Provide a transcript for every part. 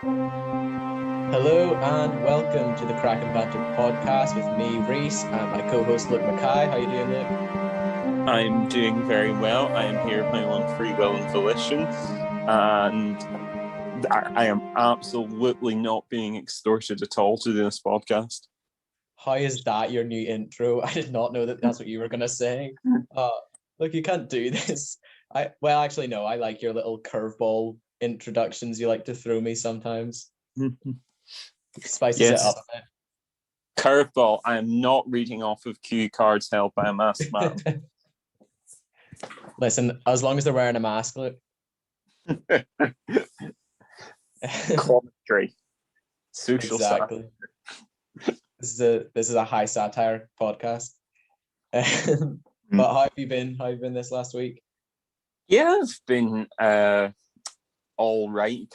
Hello and welcome to the Crack and Banter podcast with me, Reese, and my co-host Luke Mackay. How you doing, Luke? I'm doing very well. I am here of my own free will and volition, and I am absolutely not being extorted at all to do this podcast. How is that your new intro? I did not know that that's what you were gonna say. Look, you can't do this. Actually, no. I like your little curveball introductions you like to throw me sometimes. Spices it up a bit. Curveball. I am not reading off of cue cards held by a masked man. Listen, as long as they're wearing a mask, look. Commentary. Social exactly. This is a high satire podcast. But how have you been? How have you been this last week? Yeah, it's been all right.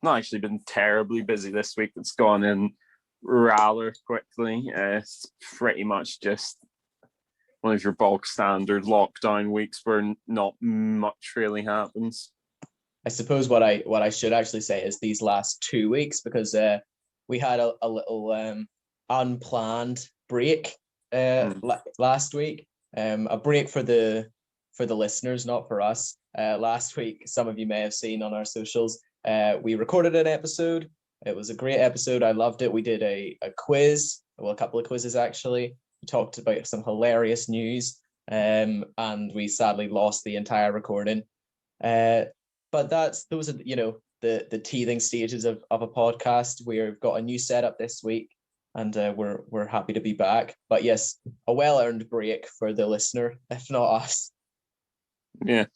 Not actually been terribly busy this week. It's gone in rather quickly. It's pretty much just one of your bog standard lockdown weeks where not much really happens. I suppose what I should actually say is these last 2 weeks, because we had a little unplanned break last week. A break for the listeners, not for us. Last week, some of you may have seen on our socials, we recorded an episode. It was a great episode. I loved it. We did a quiz, well, a couple of quizzes actually. We talked about some hilarious news, and we sadly lost the entire recording. But those are the teething stages of a podcast. We've got a new setup this week, and we're happy to be back. But yes, a well-earned break for the listener, if not us. Yeah,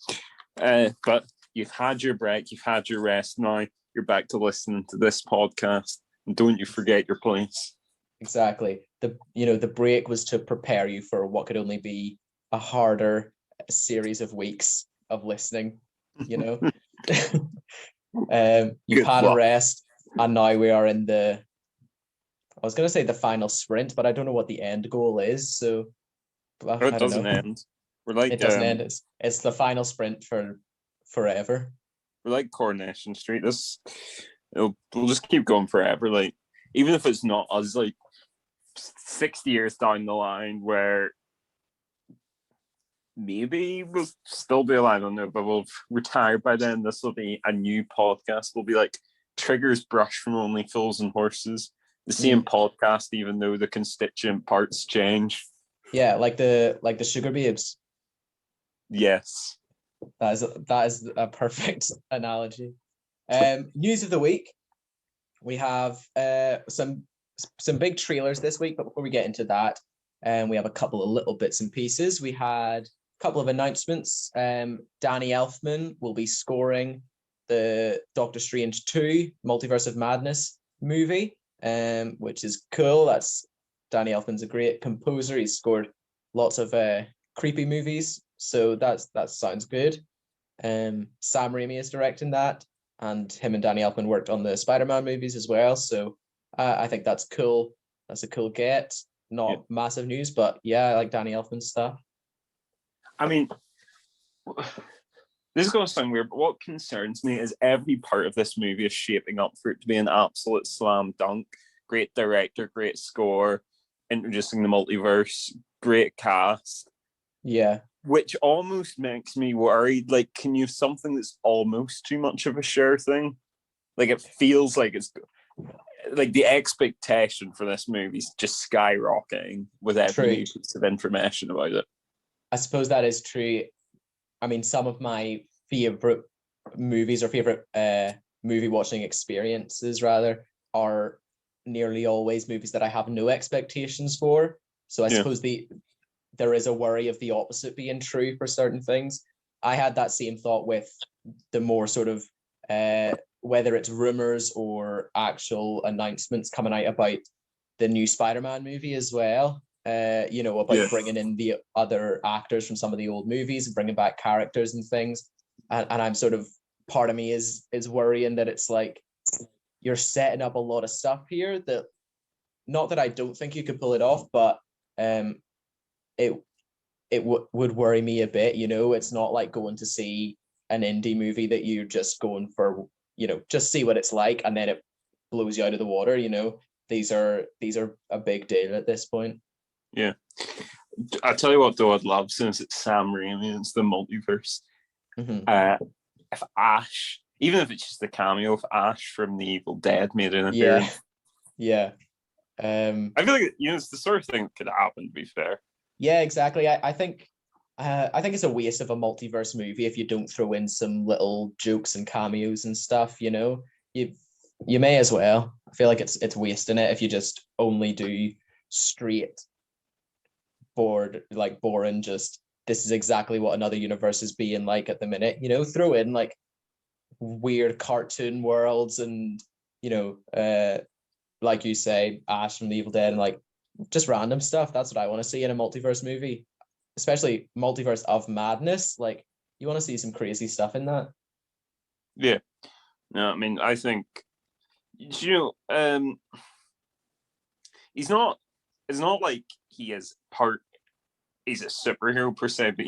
but you've had your break, you've had your rest. Now you're back to listening to this podcast, and don't you forget your place. Exactly. The break was to prepare you for what could only be a harder series of weeks of listening. You've had a rest, and now we are in I was going to say the final sprint, but I don't know what the end goal is. So it doesn't end. We're like it doesn't end. It's the final sprint for forever. We're like Coronation Street. We'll just keep going forever. Like, even if it's not us, like 60 years down the line, where maybe we'll still be alive, I don't know, but we'll retire by then. This will be a new podcast. We'll be like Triggers Brush from Only Fools and Horses. The same podcast, even though the constituent parts change. Yeah, like the Sugar Babes. Yes. That is a perfect analogy. News of the week. We have some big trailers this week, but before we get into that, we have a couple of little bits and pieces. We had a couple of announcements. Danny Elfman will be scoring the Doctor Strange 2 Multiverse of Madness movie, which is cool. That's Danny Elfman's a great composer. He's scored lots of creepy movies, so that sounds good. Sam Raimi is directing that, and him and Danny Elfman worked on the Spider-Man movies as well. So I think that's cool. That's a cool get. Not massive news, but yeah, I like Danny Elfman's stuff. I mean, this is going to sound weird, but what concerns me is every part of this movie is shaping up for it to be an absolute slam dunk. Great director, great score, introducing the multiverse, great cast. Yeah. Which almost makes me worried. Like, can you have something that's almost too much of a sure thing? Like, it feels like it's like the expectation for this movie is just skyrocketing with every new piece of information about it. I suppose that is true. I mean, some of my favorite movies or favorite movie watching experiences, rather, are nearly always movies that I have no expectations for. So I suppose there is a worry of the opposite being true for certain things. I had that same thought with the more sort of whether it's rumors or actual announcements coming out about the new Spider-Man movie as well. About bringing in the other actors from some of the old movies and bringing back characters and things. And I'm sort of, part of me is worrying that it's like you're setting up a lot of stuff here that, not that I don't think you could pull it off, but it would worry me a bit. It's not like going to see an indie movie that you're just going for just see what it's like, and then it blows you out of the water. These are a big deal at this point. Yeah. I tell you what, though, I'd love, since it's Sam Raimi, it's the multiverse. If Ash, even if it's just the cameo of Ash from The Evil Dead, made an appearance. Yeah. I feel like it's the sort of thing that could happen, to be fair. Yeah, exactly. I think it's a waste of a multiverse movie if you don't throw in some little jokes and cameos and stuff. You may as well. I feel like it's wasting it if you just only do straight boring, just this is exactly what another universe is being like at the minute. Throw in like weird cartoon worlds and like you say, Ash from The Evil Dead, and like just random stuff. That's what I want to see in a multiverse movie, especially multiverse of madness. Like, you want to see some crazy stuff in that. Yeah. No, I mean, I think it's not like he's a superhero per se, but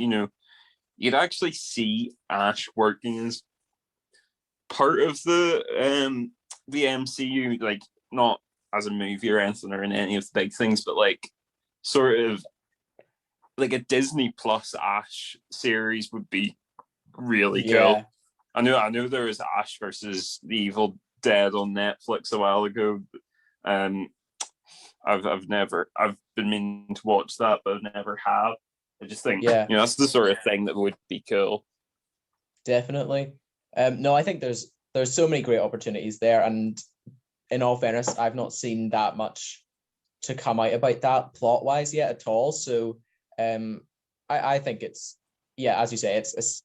you'd actually see Ash working as part of the MCU, like not as a movie or anything or in any of the big things, but like sort of like a Disney Plus Ash series would be really cool. Yeah. I know there was Ash versus the Evil Dead on Netflix a while ago. I've been meaning to watch that, but I never have. I just think that's the sort of thing that would be cool. Definitely. No, I think there's so many great opportunities there, and in all fairness, I've not seen that much to come out about that plot wise yet at all. So I think it's, as you say, it's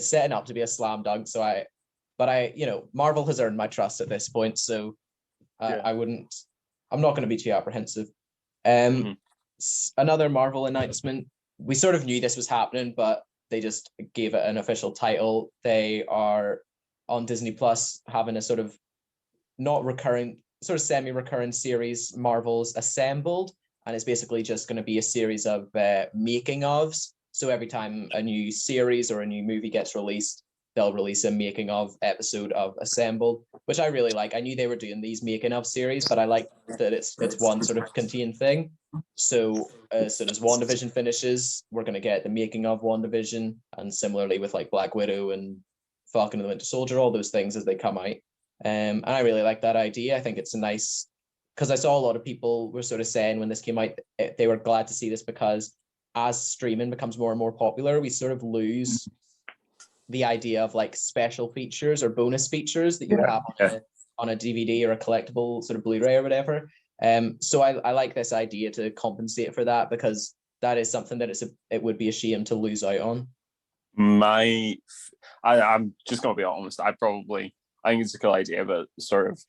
setting up to be a slam dunk. So Marvel has earned my trust at this point, so I'm not going to be too apprehensive. Another Marvel announcement, we sort of knew this was happening, but they just gave it an official title. They are on Disney Plus having a sort of not recurring, sort of semi-recurrent series, Marvel's Assembled, and it's basically just going to be a series of making ofs. So every time a new series or a new movie gets released, they'll release a making of episode of Assembled, which I really like. I knew they were doing these making of series, but I like that it's one sort of contained thing. So as soon as WandaVision finishes, we're going to get the making of WandaVision, and similarly with like Black Widow and Falcon and the Winter Soldier, all those things as they come out. And I really like that idea. I think it's a nice, because I saw a lot of people were sort of saying when this came out, they were glad to see this because as streaming becomes more and more popular, we sort of lose the idea of like special features or bonus features that you would have on a DVD or a collectible sort of Blu-ray or whatever. So I like this idea to compensate for that, because that is something that it would be a shame to lose out on. I'm just gonna be honest. I think it's a cool idea, but sort of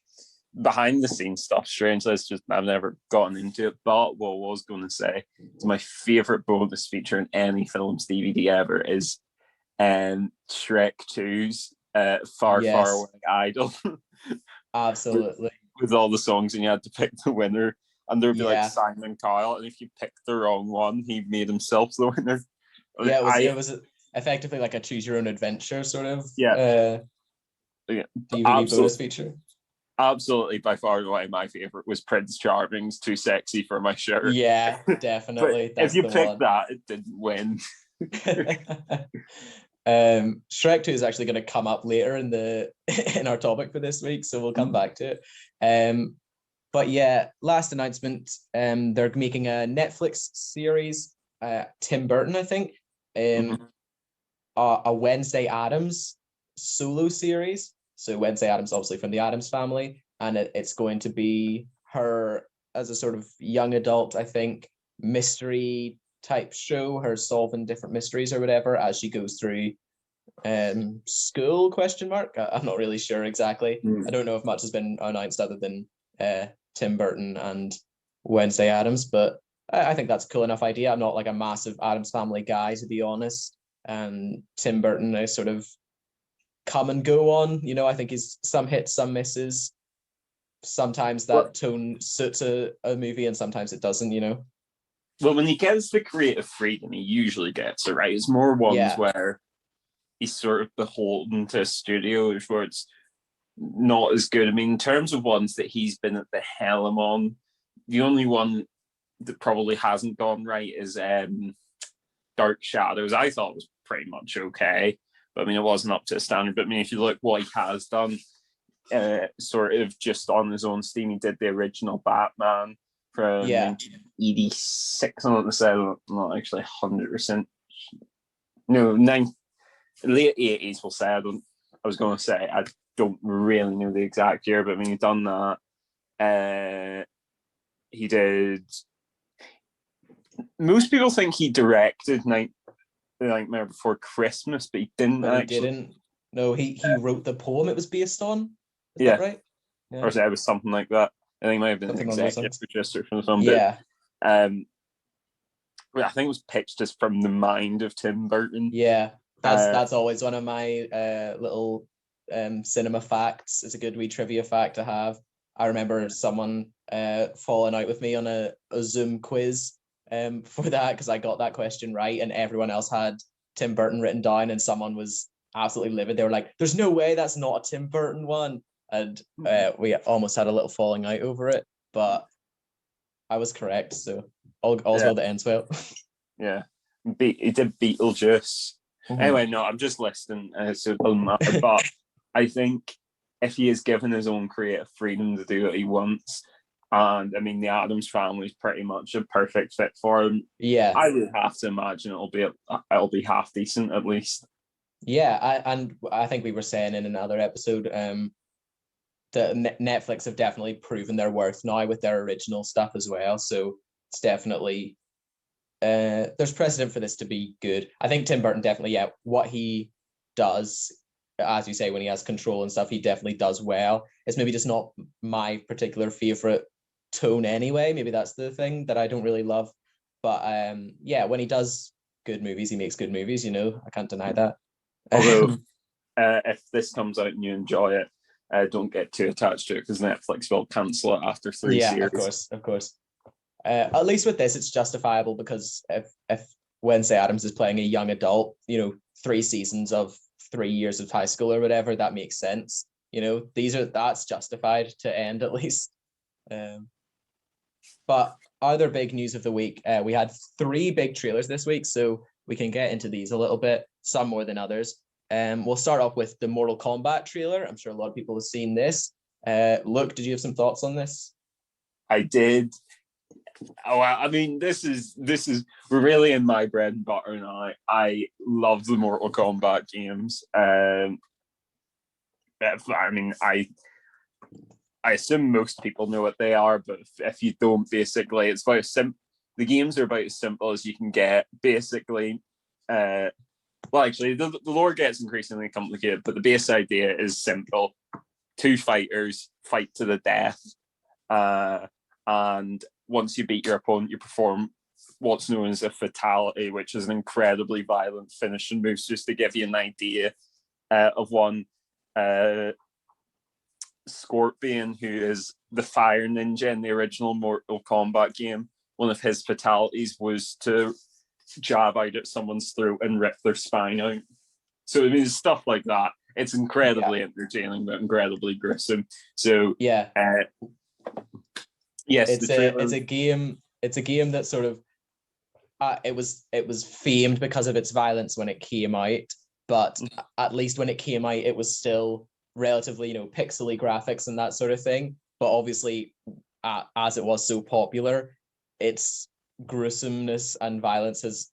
behind the scenes stuff, strangely, it's just I've never gotten into it. But what I was going to say is my favorite bonus feature in any film's DVD ever is Shrek 2's Far Away Idol. Absolutely. With all the songs, and you had to pick the winner, and there'd be like Simon Cowell, and if you picked the wrong one, he made himself the winner. It was effectively like a choose your own adventure sort of DVD bonus feature. Absolutely, by far and away, my favorite was Prince Charming's "Too Sexy for My Shirt." Yeah, definitely. If you picked that, it didn't win. Shrek 2 is actually going to come up later in our topic for this week, so we'll come back to it. But yeah, last announcement, they're making a Netflix series, Tim Burton, I think, a Wednesday Addams solo series. So Wednesday Addams, obviously from the Addams family, and it's going to be her as a sort of young adult, I think, mystery type show, her solving different mysteries or whatever as she goes through school ? I'm not really sure exactly. I don't know if much has been announced other than Tim Burton and Wednesday Addams, but I think that's a cool enough idea. I'm not like a massive Addams Family guy, to be honest, and Tim Burton is sort of come and go on. I think he's some hits, some misses. Sometimes that tone suits a movie and sometimes it doesn't, Well, when he gets the creative freedom, he usually gets it right. It's more ones where he's sort of beholden to studios, where it's not as good. I mean, in terms of ones that he's been at the helm on, the only one that probably hasn't gone right is Dark Shadows. I thought it was pretty much okay, but I mean, it wasn't up to a standard. But I mean, if you look what he has done, sort of just on his own steam, he did the original Batman from 1986. I'm not say, I'm not actually 100%. No, late 80s. We'll say. I was going to say I don't really know the exact year, but I mean, he's done that. He did. Most people think he directed Nightmare Before Christmas, but he didn't. No, he didn't. No, he wrote the poem it was based on. Is that right? Yeah. Or it was something like that. I think it might have been an executive producer from the film. Yeah. But I think it was pitched as from the mind of Tim Burton. Yeah, that's always one of my little cinema facts. It's a good wee trivia fact to have. I remember someone falling out with me on a Zoom quiz for that because I got that question right and everyone else had Tim Burton written down and someone was absolutely livid. They were like, there's no way that's not a Tim Burton one. And we almost had a little falling out over it, but I was correct. So all's well that ends well. Yeah. He did Beetlejuice. Mm-hmm. Anyway, no, I'm just listening, so it doesn't matter. But I think if he is given his own creative freedom to do what he wants, and I mean, the Addams Family is pretty much a perfect fit for him. Yeah, I would have to imagine it'll be half decent at least. Yeah, I think we were saying in another episode, that Netflix have definitely proven their worth now with their original stuff as well. So it's definitely there's precedent for this to be good. I think Tim Burton definitely, what he does, as you say, when he has control and stuff, he definitely does well. It's maybe just not my particular favorite tone anyway. Maybe that's the thing that I don't really love. But when he does good movies, he makes good movies, I can't deny that. Although if this comes out and you enjoy it, don't get too attached to it because Netflix will cancel it after 3 series. Yeah, of course. At least with this, it's justifiable because if Wednesday Addams is playing a young adult, 3 seasons of 3 years of high school or whatever, that makes sense. That's justified to end at least. But other big news of the week, we had 3 big trailers this week, so we can get into these a little bit, some more than others. We'll start off with the Mortal Kombat trailer. I'm sure a lot of people have seen this. Luke, did you have some thoughts on this? I did. Oh, I mean, this is really in my bread and butter now. I love the Mortal Kombat games. I mean, I assume most people know what they are, but if you don't, basically, it's about the games are about as simple as you can get. Basically, well, actually, the lore gets increasingly complicated, but the base idea is simple: 2 fighters fight to the death, and once you beat your opponent, you perform what's known as a fatality, which is an incredibly violent finishing move. Just to give you an idea of one, Scorpion, who is the fire ninja in the original Mortal Kombat game, one of his fatalities was to jab out at someone's throat and rip their spine out. So I mean, stuff like that. It's incredibly entertaining, but incredibly gruesome. So yes, it's a game that sort of it was famed because of its violence when it came out, but at least when it came out, it was still relatively pixely graphics and that sort of thing. But obviously, as it was so popular, its gruesomeness and violence has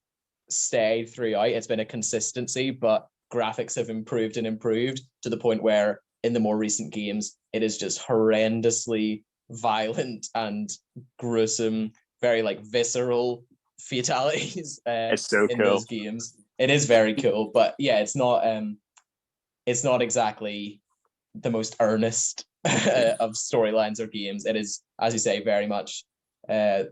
stayed throughout. It's been a consistency, but graphics have improved and improved to the point where in the more recent games, it is just horrendously violent and gruesome, very visceral fatalities. It's so in cool. Those games. It is very cool, but yeah, it's not exactly the most earnest of storylines or games. It is, as you say, very much a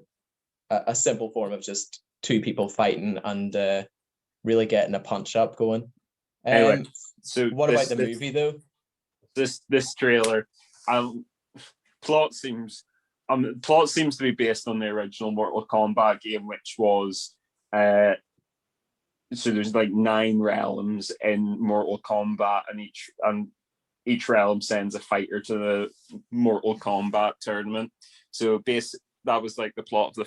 simple form of just 2 people fighting and really getting a punch up going. Anyway, so what about the movie though? This trailer, plot seems to be based on the original Mortal Kombat game, which was so there's 9 realms in Mortal Kombat, and each realm sends a fighter to the Mortal Kombat tournament. So that was like the plot of the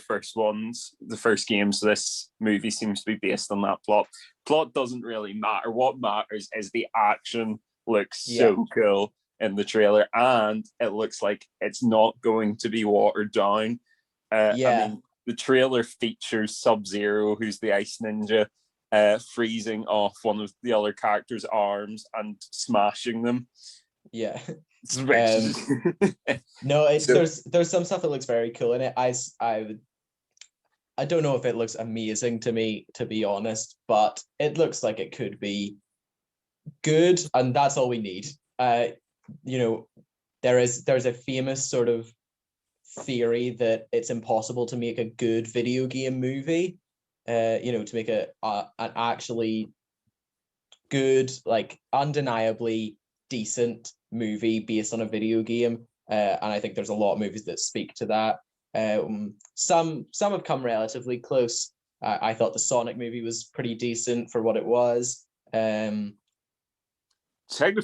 first game. So this movie seems to be based on that plot. Plot doesn't really matter. What matters is the action looks so cool in the trailer, and it looks like it's not going to be watered down. I mean, the trailer features Sub-Zero, who's the ice ninja, freezing off one of the other characters' arms and smashing them. Yeah. No, there's some stuff that looks very cool in it. I don't know if it looks amazing to me, to be honest, but it looks like it could be good, and that's all we need. There's a famous sort of theory that it's impossible to make a good video game movie. To make an actually good, like undeniably decent movie based on a video game. And I think there's a lot of movies that speak to that. Some have come relatively close. I thought the Sonic movie was pretty decent for what it was. Some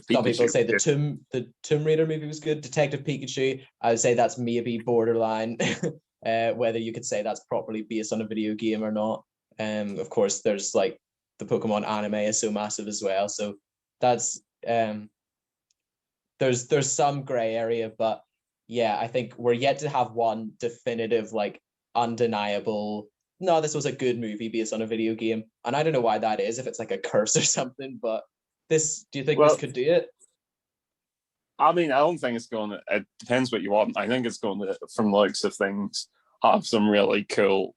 people say the Tomb Raider movie was good. Detective Pikachu, I would say that's maybe borderline, whether you could say that's properly based on a video game or not. Of course, there's like the Pokemon anime is so massive as well. So that's there's some gray area, but yeah, I think we're yet to have one definitive, like undeniable, no, this was a good movie based on a video game. And I don't know why that is, if it's like a curse or something, but do you think this could do it? I mean, I don't think it's going to, it depends what you want. I think it's going to, from the looks of things, have some really cool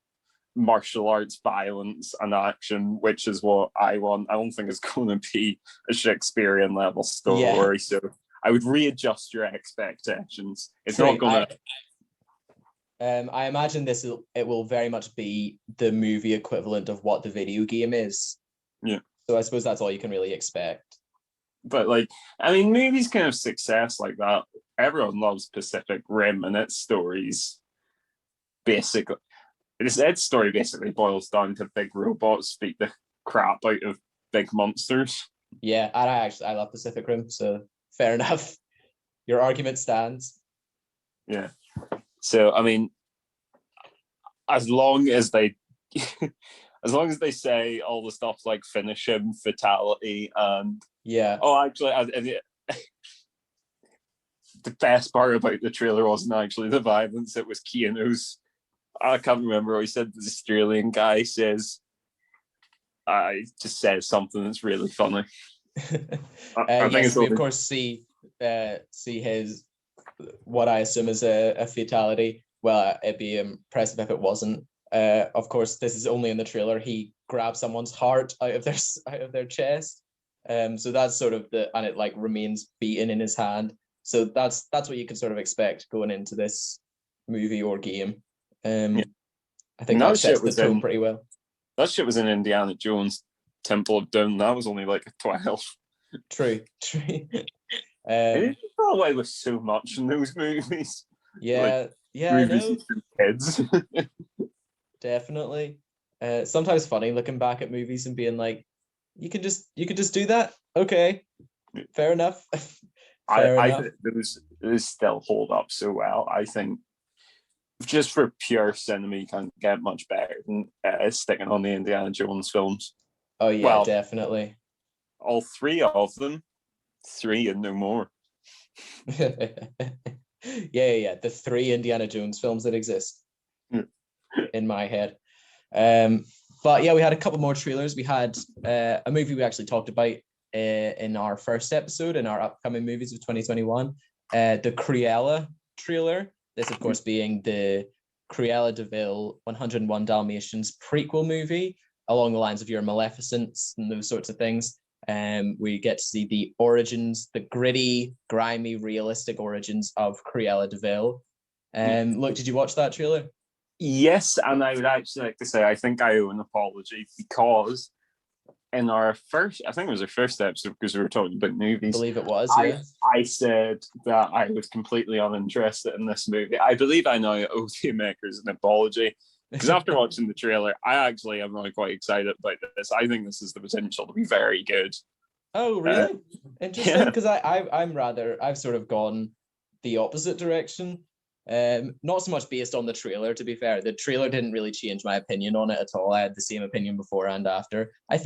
martial arts violence and action, which is what I want. I don't think it's going to be a Shakespearean level story. So I would readjust your expectations. It's not going to. I imagine it will very much be the movie equivalent of what the video game is. Yeah. So I suppose that's all you can really expect. But movies kind of success like that. Everyone loves Pacific Rim, and its stories basically. Its story basically boils down to big robots beat the crap out of big monsters. Yeah, and I love Pacific Rim, so fair enough. Your argument stands. Yeah. So I mean, as long as they say all the stuff like finish him, fatality, and the best part about the trailer wasn't actually the violence; it was Keanu's. I can't remember what he said. The Australian guy says, "I just says something that's really funny." I think we of course see his what I assume is a fatality. Well, it'd be impressive if it wasn't. Of course, this is only in the trailer. He grabs someone's heart out of their chest. So that's sort of and it like remains beaten in his hand. So that's what you can sort of expect going into this movie or game. I think that sets the tone pretty well. That shit was in Indiana Jones Temple of Doom. That was only like a 12. True. It got away with so much in those movies. Yeah, movies for kids. Definitely. Sometimes funny looking back at movies and being like, you could just do that. Okay, fair enough. I think those still hold up so well. I think just for pure cinema, you can't get much better than sticking on the Indiana Jones films. Oh yeah, definitely. All three of them, 3 and no more. Yeah. The 3 Indiana Jones films that exist in my head. But yeah, we had a couple more trailers. We had a movie we actually talked about in our first episode in our upcoming movies of 2021. The Cruella trailer. This, of course, being the Cruella de Vil 101 Dalmatians prequel movie, along the lines of your Maleficents and those sorts of things. We get to see the origins, the gritty, grimy, realistic origins of Cruella de Vil. Look, did you watch that trailer? Yes, and I would actually like to say I think I owe an apology because in our first, I think it was our first episode because we were talking about movies. I believe it was, yeah. I said that I was completely uninterested in this movie. I believe I now owe the makers an apology because after watching the trailer, I actually am really quite excited about this. I think this has the potential to be very good. Oh, really? Interesting. Yeah. Because I've sort of gone the opposite direction. Not so much based on the trailer, to be fair. The trailer didn't really change my opinion on it at all. I had the same opinion before and after. I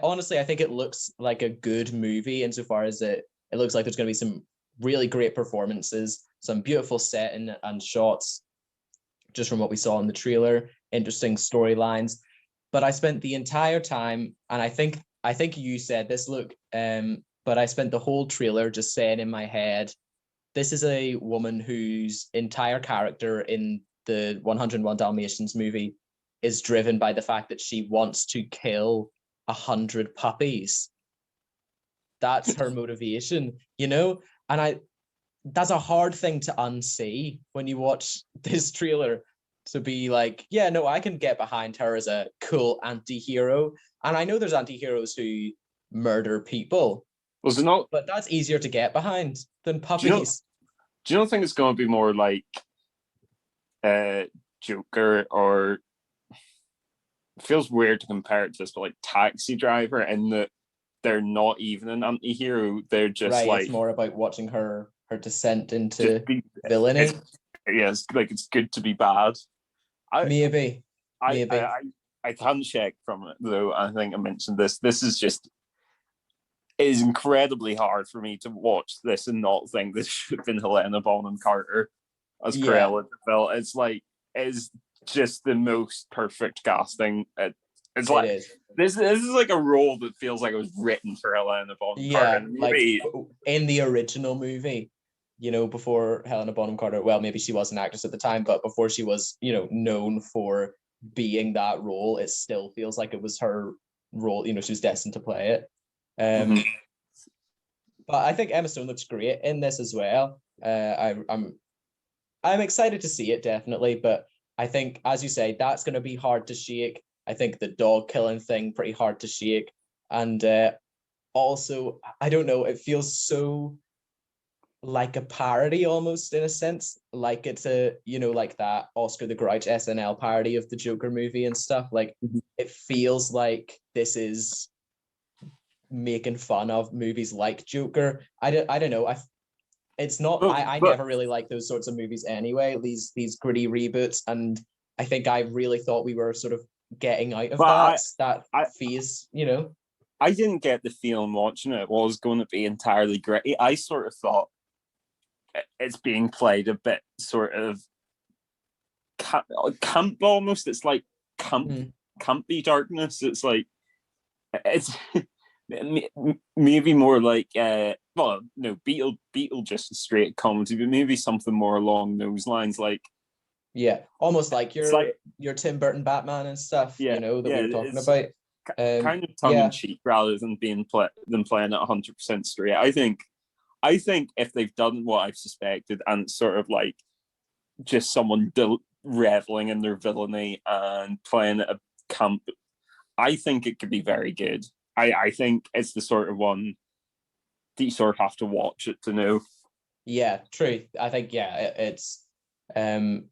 honestly, I think it looks like a good movie insofar as it looks like there's going to be some really great performances, some beautiful setting and shots, just from what we saw in the trailer, interesting storylines. But I spent the entire time, and I think you said this, look, but I spent the whole trailer just saying in my head, this is a woman whose entire character in the 101 Dalmatians movie is driven by the fact that she wants to kill 100 puppies. That's her motivation, And that's a hard thing to unsee when you watch this trailer, to be like, yeah, no, I can get behind her as a cool anti-hero. And I know there's anti-heroes who murder people. Was it not? But that's easier to get behind than Do puppies. you not think it's going to be more like Joker, or it feels weird to compare it to this, but like Taxi Driver, in that they're not even an anti-hero. They're just right, like, it's more about watching her descent into villainy. It's good to be bad. Maybe. I can check from it though. I think I mentioned this. This is just, it is incredibly hard for me to watch this and not think this should have been Helena Bonham Carter as Cruella de Vil. It's like, it's just the most perfect casting. It's like, it is. This is like a role that feels like it was written for Helena Bonham Carter. Like in the original movie, before Helena Bonham Carter, well, maybe she was an actress at the time, but before she was, known for being that role, it still feels like it was her role. She was destined to play it. But I think Emma Stone looks great in this as well. I'm excited to see it, definitely, but I think, as you say, that's going to be hard to shake. I think the dog killing thing pretty hard to shake, and also, I don't know, it feels so like a parody almost, in a sense, like it's like that Oscar the Grouch SNL parody of the Joker movie and stuff. Like, it feels like this is making fun of movies like Joker. I don't know. It's not. I never really like those sorts of movies anyway. These gritty reboots, and I think I really thought we were sort of getting out of that phase. I didn't get the feeling watching it was going to be entirely gritty. I sort of thought it's being played a bit sort of camp almost. It's like campy darkness. It's like, it's maybe more like Beetle just a straight comedy, but maybe something more along those lines, like almost like your Tim Burton Batman and stuff. We were talking about. Kind of tongue in cheek rather than playing it 100% straight. I think if they've done what I've suspected, and it's sort of like just someone reveling in their villainy and playing at a camp, I think it could be very good. I think it's the sort of one that you sort of have to watch it to know. Yeah, true. I think it's the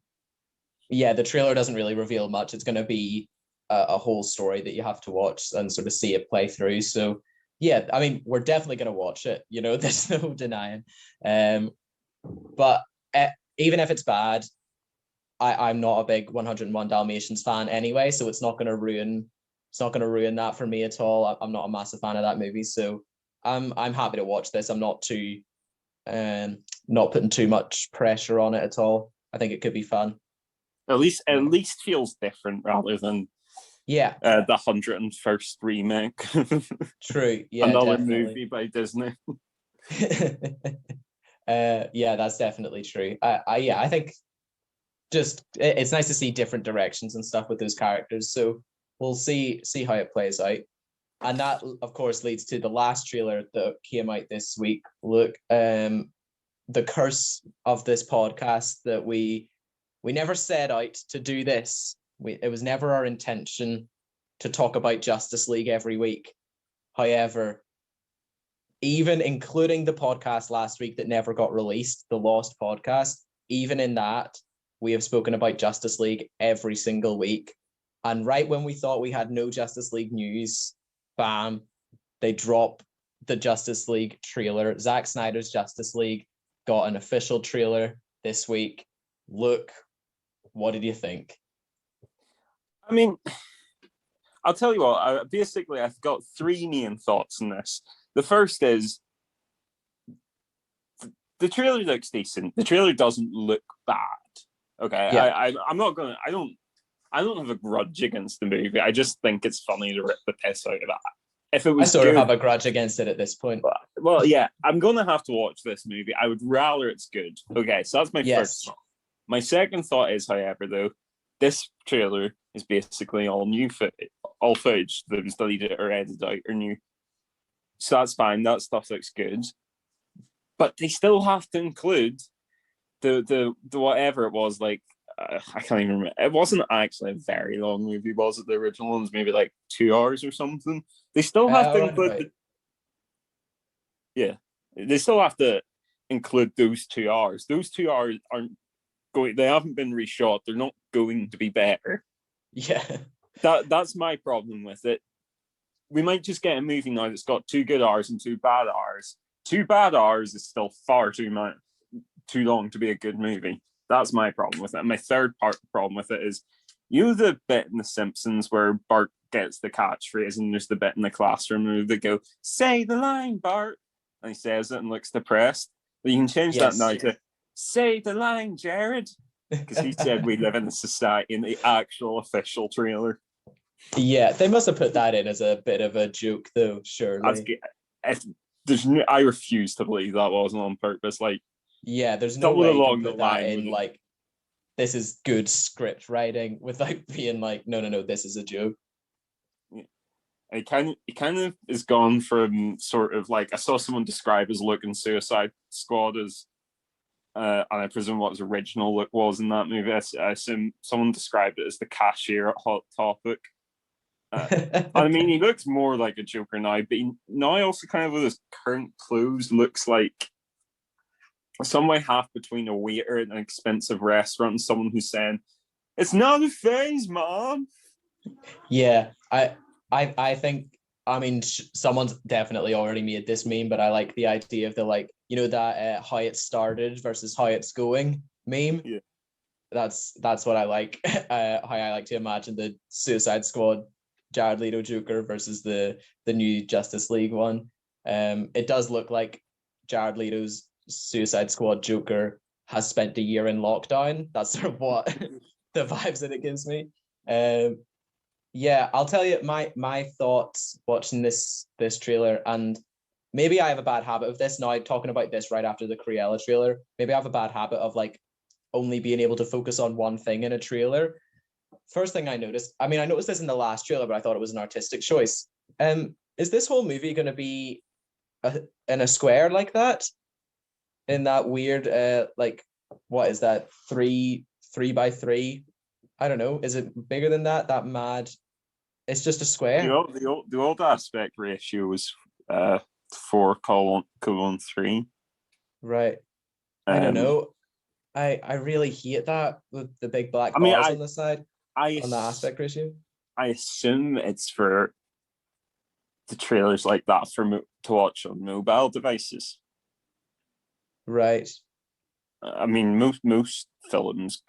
trailer doesn't really reveal much. It's going to be a whole story that you have to watch and sort of see it play through. So yeah, I mean, we're definitely going to watch it. There's no denying. But even if it's bad, I'm not a big 101 Dalmatians fan anyway, so it's not going to ruin that for me at all. I'm not a massive fan of that movie, so I'm happy to watch this. I'm not putting too much pressure on it at all. I think it could be fun. At least feels different rather than the 101st remake. True. Yeah, another definitely. movie by Disney. That's definitely true. I think just it's nice to see different directions and stuff with those characters. So we'll see how it plays out. And that, of course, leads to the last trailer that came out this week. Look, the curse of this podcast, that we never set out to do this. It was never our intention to talk about Justice League every week. However, even including the podcast last week that never got released, the Lost podcast, even in that, we have spoken about Justice League every single week. And right when we thought we had no Justice League news, bam, they drop the Justice League trailer. Zack Snyder's Justice League got an official trailer this week. Look, what did you think? I mean, I'll tell you what, I've got three main thoughts on this. The first is, the trailer looks decent. The trailer doesn't look bad. Okay, yeah. I'm not gonna. I don't have a grudge against the movie. I just think it's funny to rip the piss out of that. If it was I sort good, of have a grudge against it at this point. well, yeah, I'm gonna have to watch this movie. I would rather it's good. Okay, so that's my first thought. My second thought is, however, though, this trailer is basically all new footage, all footage that was deleted or edited out or new. So that's fine. That stuff looks good, but they still have to include the whatever it was, like I can't even remember. It wasn't actually a very long movie, was it? The original one's maybe like 2 hours or something. They still have to include they still have to include those 2 hours. Those 2 hours aren't going, they haven't been reshot. They're not going to be better. Yeah. That's my problem with it. We might just get a movie now that's got 2 good hours and 2 bad hours. 2 bad hours is still far too long to be a good movie. That's my problem with it. And my third problem with it is, the bit in The Simpsons where Bart gets the catchphrase, and there's the bit in the classroom where they go, "Say the line, Bart," and he says it and looks depressed. But you can change that now to "Say the line, Jared," because he said we live in a society in the actual official trailer. Yeah, they must have put that in as a bit of a joke, though. Surely. I refuse to believe that wasn't on purpose. Like, yeah, there's no way you can put that in. Like, this is good script writing without being like, no, this is a joke. It kind of is gone from sort of like, I saw someone describe as look in Suicide Squad as, and I presume what his original look was in that movie. I assume someone described it as the cashier at Hot Topic. I mean, he looks more like a Joker now, but now also kind of with his current clothes looks like some way half between a waiter at an expensive restaurant and someone who's saying, "It's not a phase, Mom." Yeah, I think, I mean, someone's definitely already made this meme, but I like the idea of the, like, that how it started versus how it's going meme. Yeah. That's what I like. How I like to imagine the Suicide Squad Jared Leto Joker versus the new Justice League one. It does look like Jared Leto's Suicide Squad Joker has spent a year in lockdown. That's sort of what the vibes that it gives me. Yeah, I'll tell you my thoughts watching this trailer, and maybe I have a bad habit of this now, talking about this right after the Cruella trailer. Maybe I have a bad habit of like only being able to focus on one thing in a trailer. First thing I noticed this in the last trailer, but I thought it was an artistic choice. Is this whole movie going to be in a square like that? In that weird, like, what is that? 3x3? I don't know. Is it bigger than that? That mad? It's just a square. The old aspect ratio was 4:3. Right. I don't know. I really hate that with the big black bars on the side. On the aspect ratio. I assume it's for the trailers like that to watch on mobile devices. Right. I mean, most films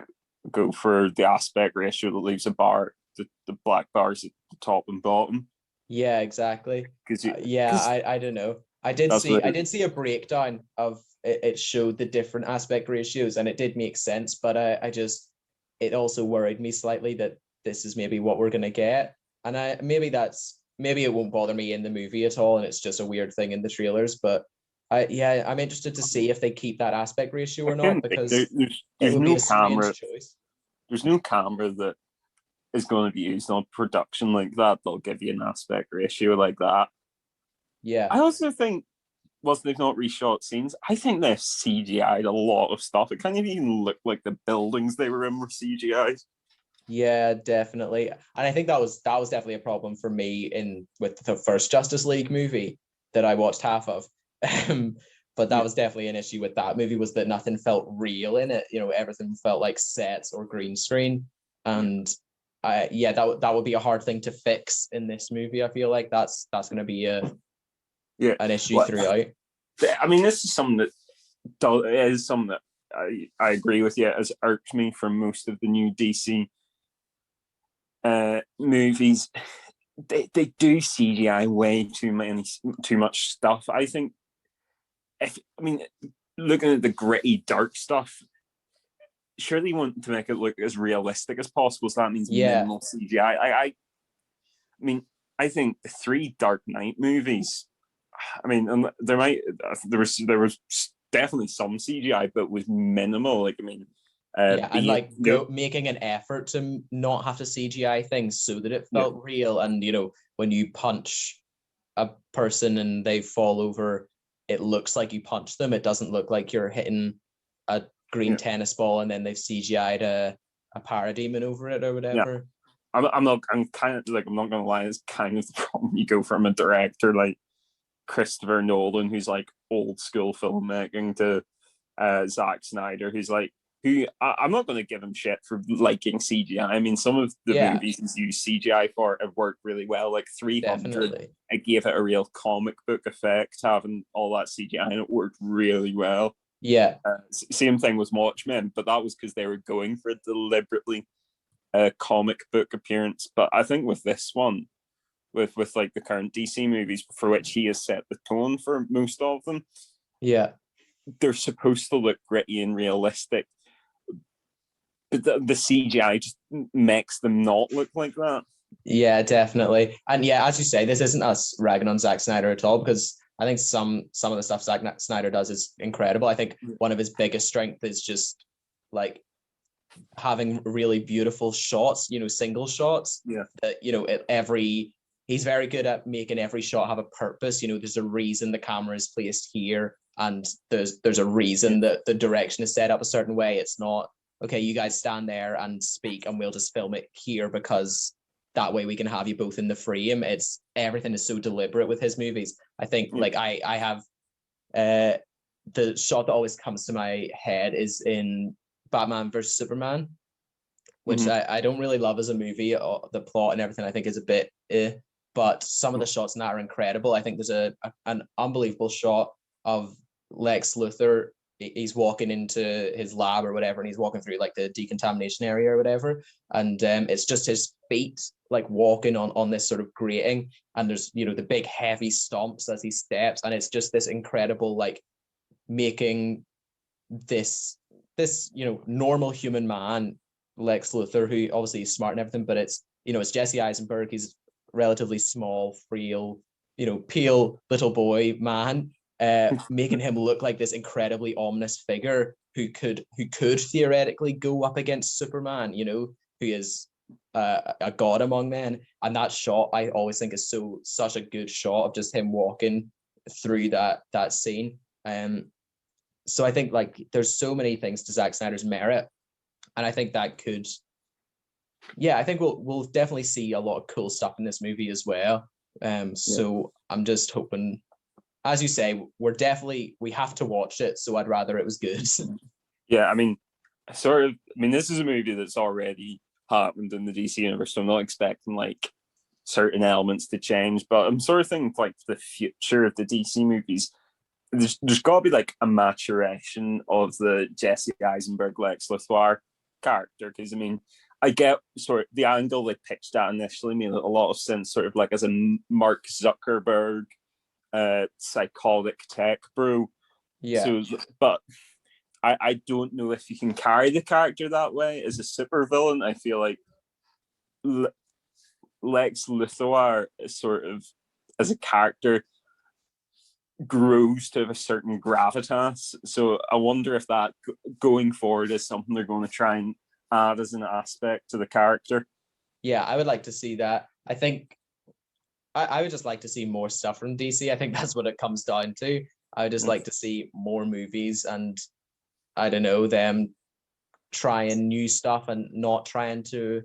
go for the aspect ratio that leaves a bar, the black bars at the top and bottom. Yeah, exactly. I don't know. I did see a breakdown of it. It showed the different aspect ratios, and it did make sense. But it also worried me slightly that this is maybe what we're gonna get, and maybe it won't bother me in the movie at all, and it's just a weird thing in the trailers. But I'm interested to see if they keep that aspect ratio or not, because it would be a strange choice. There's no camera that is going to be used on production like that. They'll give you an aspect ratio like that. Yeah. I also think, whilst they've not reshot scenes, I think they've CGI'd a lot of stuff. It can't even look like the buildings they were in were CGI'd. Yeah, definitely. And I think that was definitely a problem for me with the first Justice League movie that I watched half of. But that was definitely an issue with that movie, was that nothing felt real in it. Everything felt like sets or green screen. And that would be a hard thing to fix in this movie. I feel like that's going to be a Yeah, an issue throughout. I mean, this is something that is something that I agree with you. It has irked me from most of the new DC movies. They do CGI way too much stuff. I think looking at the gritty, dark stuff, surely you want to make it look as realistic as possible. So that means minimal CGI. I mean, I think the 3 Dark Knight movies. I mean, there was definitely some CGI, but was minimal. Like, I mean, and like making an effort to not have to CGI things so that it felt real. And when you punch a person and they fall over, it looks like you punched them. It doesn't look like you're hitting a green tennis ball and then they've CGI'd a parademon over it or whatever. I'm not gonna lie, it's kind of the problem. You go from a director like Christopher Nolan, who's like old school filmmaking, to Zack Snyder, I'm not going to give him shit for liking CGI. I mean, some of the movies he's used CGI for have worked really well. Like 300, definitely. It gave it a real comic book effect, having all that CGI, and it worked really well. Yeah. Same thing with Watchmen, but that was because they were going for a deliberately comic book appearance. But I think with this one, with like the current DC movies, for which he has set the tone for most of them, they're supposed to look gritty and realistic. But the CGI just makes them not look like that. Yeah, definitely. And as you say, this isn't us ragging on Zack Snyder at all, because I think some of the stuff Zack Snyder does is incredible. I think one of his biggest strengths is just like having really beautiful shots, single shots. Yeah. That, he's very good at making every shot have a purpose. There's a reason the camera is placed here, and there's a reason that the direction is set up a certain way. It's not, okay, you guys stand there and speak and we'll just film it here because that way we can have you both in the frame. It's everything is so deliberate with his movies. I think like I have the shot that always comes to my head is in Batman versus Superman, which I don't really love as a movie. The plot and everything I think is a bit but some of the shots in that are incredible. I think there's an unbelievable shot of Lex Luthor. He's walking into his lab or whatever, and he's walking through like the decontamination area or whatever, and it's just his feet like walking on this sort of grating, and there's the big heavy stomps as he steps, and it's just this incredible like making this normal human man, Lex Luthor, who obviously is smart and everything, but it's it's Jesse Eisenberg. He's relatively small, frail, pale little boy man, making him look like this incredibly ominous figure who could theoretically go up against Superman, who is a god among men. And that shot I always think is such a good shot of just him walking through that scene. So I think like there's so many things to Zack Snyder's merit, and I think that could, I think we'll definitely see a lot of cool stuff in this movie as well. So I'm just hoping, as you say, we have to watch it, so I'd rather it was good. Yeah, I mean, this is a movie that's already happened in the DC universe, so I'm not expecting like certain elements to change, but I'm sort of thinking like the future of the DC movies, there's got to be like a maturation of the Jesse Eisenberg Lex Luthor character, because I mean, I get sort of the angle they pitched at initially made a lot of sense, sort of like as a Mark Zuckerberg psychotic tech bro. Yeah. So, but I don't know if you can carry the character that way as a supervillain. I feel like Lex Luthor is sort of, as a character, grows to a certain gravitas. So I wonder if that going forward is something they're going to try and add as an aspect to the character. Yeah, I would like to see that. I think I would just like to see more stuff from DC. I think that's what it comes down to. I would just like to see more movies, and I don't know, them trying new stuff and not trying to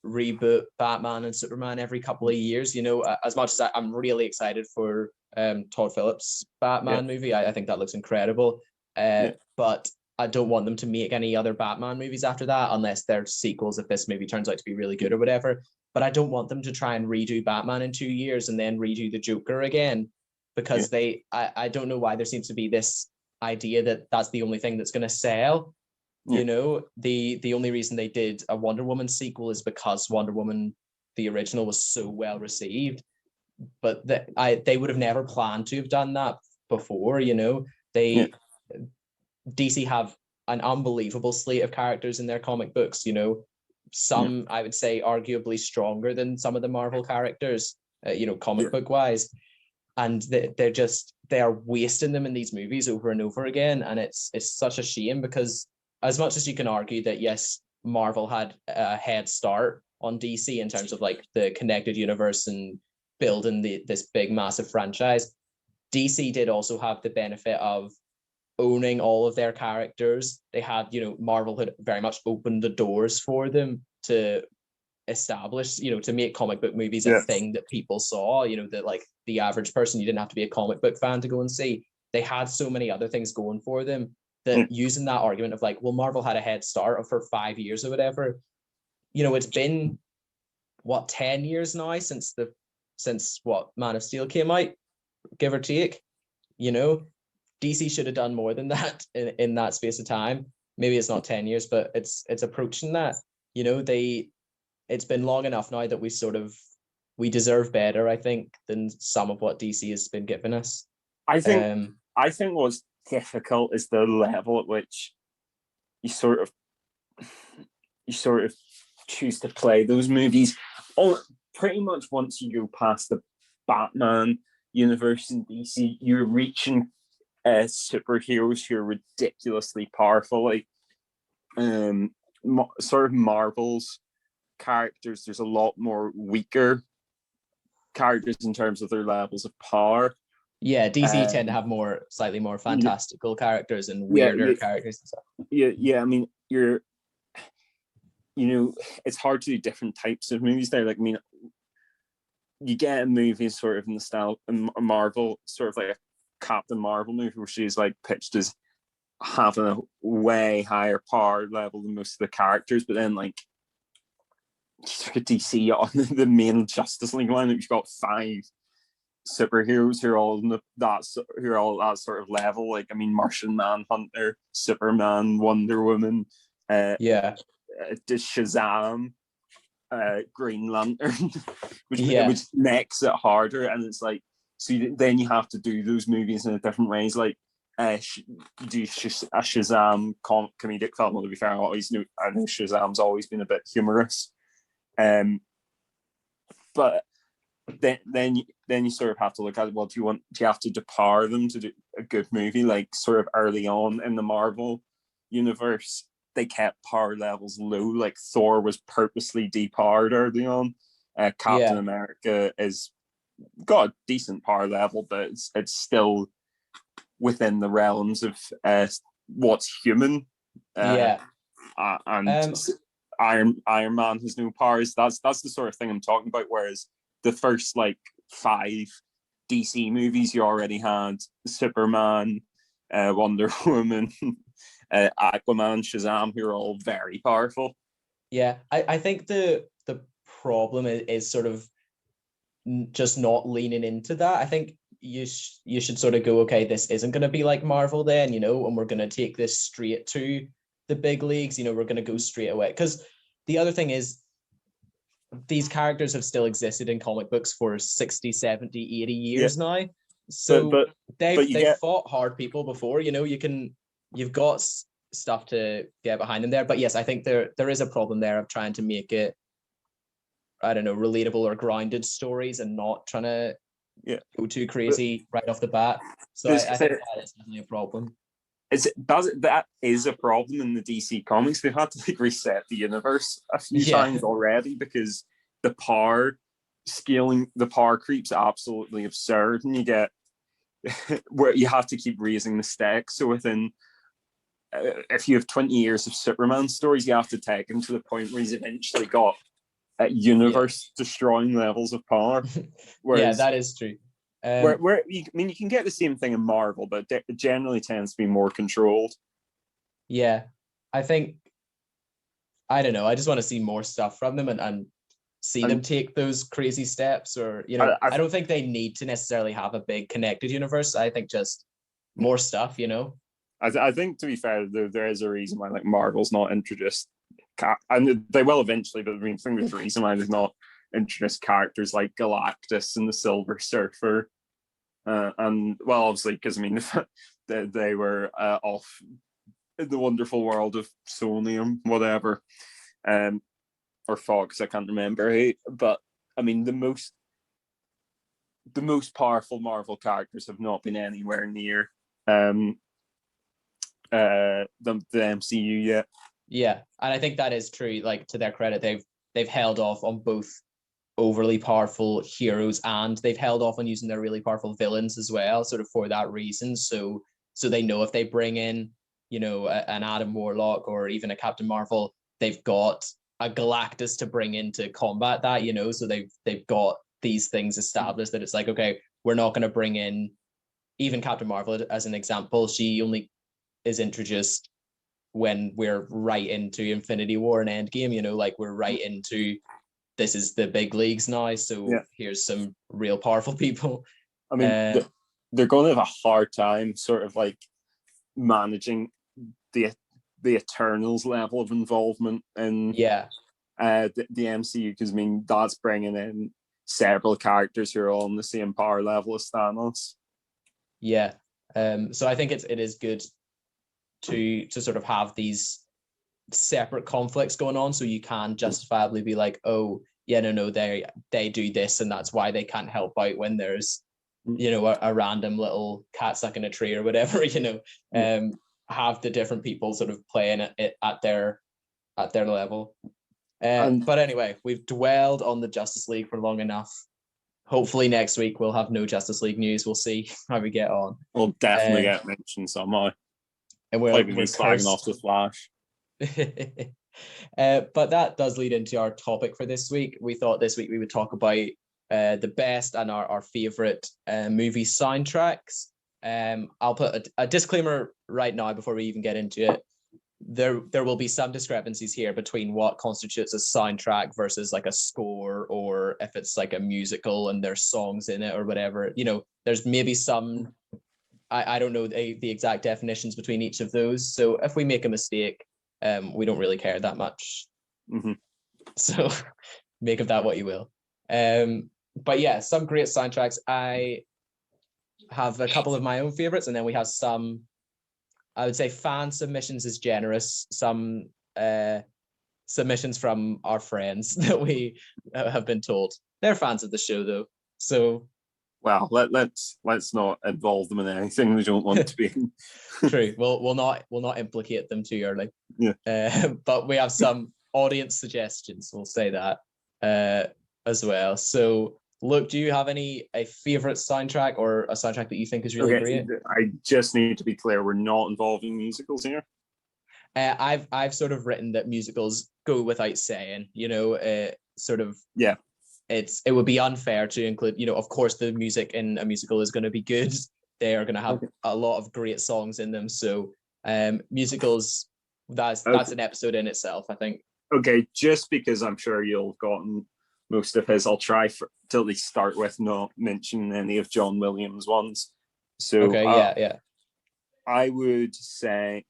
reboot Batman and Superman every couple of years. As much as I'm really excited for Todd Phillips' Batman movie. I think that looks incredible. But I don't want them to make any other Batman movies after that, unless they're sequels, if this movie turns out to be really good or whatever. But I don't want them to try and redo Batman in 2 years and then redo the Joker again, because I don't know why there seems to be this idea that that's the only thing that's going to sell. You know, the only reason they did a Wonder Woman sequel is because Wonder Woman, the original, was so well received. But they would have never planned to have done that before. You know, DC have an unbelievable slate of characters in their comic books. You know, some I would say arguably stronger than some of the Marvel characters. You know, comic book wise, and they are wasting them in these movies over and over again, and it's such a shame, because as much as you can argue that yes, Marvel had a head start on DC in terms of like the connected universe and building this big massive franchise, DC did also have the benefit of owning all of their characters. They had, you know, Marvel had very much opened the doors for them to establish, you know, to make comic book movies a thing that people saw, you know, that like the average person, you didn't have to be a comic book fan to go and see. They had so many other things going for them that using that argument of like, well, Marvel had a head start for 5 years or whatever, you know, it's been what, 10 years now since what Man of Steel came out, give or take. You know, DC should have done more than that in that space of time. Maybe it's not 10 years, but it's approaching that. You know, it's been long enough now that we deserve better, I think, than some of what DC has been giving us. I think what's difficult is the level at which you sort of choose to play those movies. Pretty much once you go past the Batman universe in DC, you're reaching superheroes who are ridiculously powerful, like sort of Marvel's characters. There's a lot more weaker characters in terms of their levels of power. Yeah, DC tend to have slightly more fantastical characters and weirder characters and stuff. Yeah. I mean, it's hard to do different types of movies there. Like, I mean, you get a movie sort of in the style of Marvel, sort of like a Captain Marvel movie, where she's like pitched as having a way higher power level than most of the characters, but then like DC on the main Justice League line, you've got 5 superheroes who are all that sort of level. Like, I mean, Martian Manhunter, Superman, Wonder Woman, Shazam, Green Lantern, which makes it harder. And it's like, so then you have to do those movies in different ways. Like, do a Shazam comedic film. Well, to be fair, I know Shazam's always been a bit humorous. But then you sort of have to look at, well, do you have to depower them to do a good movie? Like, sort of early on in the Marvel universe, they kept power levels low. Like, Thor was purposely depowered early on. Captain America is got a decent power level, but it's still within the realms of what's human. And Iron Man has no powers. That's the sort of thing I'm talking about. Whereas the first like 5 DC movies, you already had Superman, Wonder Woman, Aquaman, Shazam, who are all very powerful. Yeah, I think the problem is sort of just not leaning into that. I think you should sort of go, okay, this isn't going to be like Marvel then, you know, and we're going to take this straight to the big leagues, you know, we're going to go straight away. Because the other thing is, these characters have still existed in comic books for 60, 70, 80 years now. So they've fought hard people before, you know, you've got stuff to get behind them there. But yes, I think there is a problem there of trying to make it, I don't know, relatable or grounded stories and not trying to go too crazy right off the bat. So I think that is definitely a problem. That is a problem in the DC comics. They've had to like reset the universe a few times already, because the power creep's absolutely absurd, and you get where you have to keep raising the stakes. So within if you have 20 years of Superman stories, you have to take him to the point where he's eventually got universe destroying levels of power. Whereas, that is true. You can get the same thing in Marvel, but it generally tends to be more controlled. Yeah, I think, I don't know, I just want to see more stuff from them and see them take those crazy steps, or I don't think they need to necessarily have a big connected universe. I think just more stuff, I think, to be fair, there is a reason why like Marvel's not introduced, and they will eventually, but I think there's a reason why they've not introduced characters like Galactus and the Silver Surfer, and well, obviously because they were off in the wonderful world of Sonium, whatever, or Fox, I can't remember. But I mean, the most powerful Marvel characters have not been anywhere near the MCU yet. Yeah, and I think that is true. Like, to their credit, they've held off on both overly powerful heroes, and they've held off on using their really powerful villains as well, sort of for that reason. So they know if they bring in, an Adam Warlock or even a Captain Marvel, they've got a Galactus to bring in to combat that, so they've got these things established that it's like, okay, we're not going to bring in even Captain Marvel as an example. She only is introduced when we're right into Infinity War and Endgame, like we're right into, this is the big leagues now, so here's some real powerful people. I mean, they're going to have a hard time sort of like managing the Eternals level of involvement in the MCU, because I mean that's bringing in several characters who are all on the same power level as Thanos. So I think it is good to sort of have these separate conflicts going on, so you can justifiably be like, oh yeah, no, they do this, and that's why they can't help out when there's a random little cat stuck in a tree or whatever. Have the different people sort of playing it at their level. But anyway, we've dwelled on the Justice League for long enough. Hopefully next week we'll have no Justice League news. We'll see how we get on. We'll definitely get mentioned somehow. And we're flagging off the Flash. But that does lead into our topic for this week. We thought this week we would talk about the best and our favorite movie soundtracks. I'll put a disclaimer right now before we even get into it. There will be some discrepancies here between what constitutes a soundtrack versus like a score, or if it's like a musical and there's songs in it or whatever. There's maybe some, I don't know the exact definitions between each of those. So if we make a mistake, we don't really care that much. Mm-hmm. So make of that what you will. But yeah, some great soundtracks. I have a couple of my own favorites, and then we have some, I would say fan submissions is generous, some submissions from our friends that we have been told. They're fans of the show though. So well, let's not involve them in anything we don't want to be in. True. We'll not implicate them too early. Yeah. But we have some audience suggestions, we'll say that as well. So Luke, do you have a favorite soundtrack, or a soundtrack that you think is really great? I just need to be clear, we're not involving musicals here. I've sort of written that musicals go without saying, sort of. Yeah. It would be unfair to include, of course the music in a musical is going to be good. They are going to have a lot of great songs in them. So musicals, that's an episode in itself, I think. Okay, just because I'm sure you'll have gotten most of his, I'll try to at least start with not mentioning any of John Williams' ones. So okay, yeah. I would say,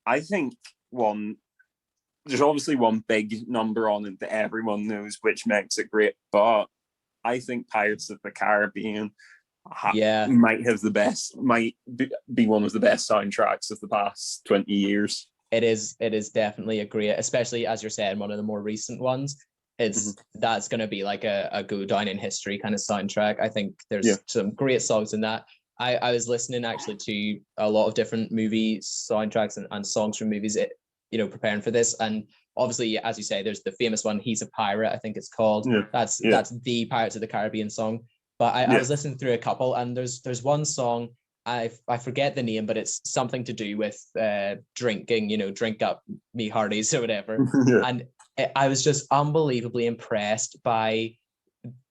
I think there's obviously one big number on it that everyone knows, which makes it great, but I think Pirates of the Caribbean might be one of the best soundtracks of the past 20 years. It is definitely a great, especially as you're saying, one of the more recent ones. That's going to be like a go down in history kind of soundtrack. I think there's some great songs in that. I was listening actually to a lot of different movie soundtracks and songs from movies, preparing for this. And obviously, as you say, there's the famous one, He's a Pirate, I think it's called. That's the Pirates of the Caribbean song. But I was listening through a couple, and there's one song, I forget the name, but it's something to do with drinking, drink up me hearties or whatever. And I was just unbelievably impressed by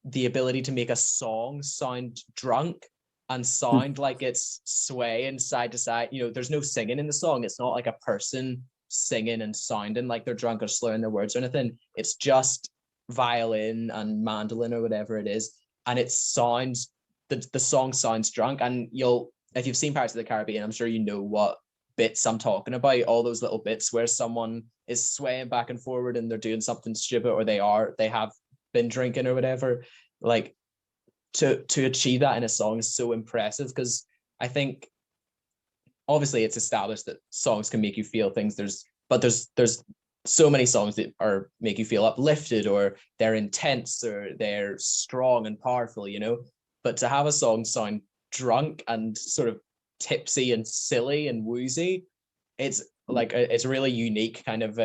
the ability to make a song sound drunk and sound like it's swaying side to side. There's no singing in the song. It's not like a person singing and sounding like they're drunk or slurring their words or anything. It's just violin and mandolin or whatever it is, and it sounds the song sounds drunk. And if you've seen Pirates of the Caribbean, I'm sure you know what bits I'm talking about. All those little bits where someone is swaying back and forward and they're doing something stupid, or they have been drinking or whatever. Like to achieve that in a song is so impressive, because I think obviously it's established that songs can make you feel things. There's so many songs that make you feel uplifted, or they're intense, or they're strong and powerful, but to have a song sound drunk and sort of tipsy and silly and woozy, it's like it's a really unique kind of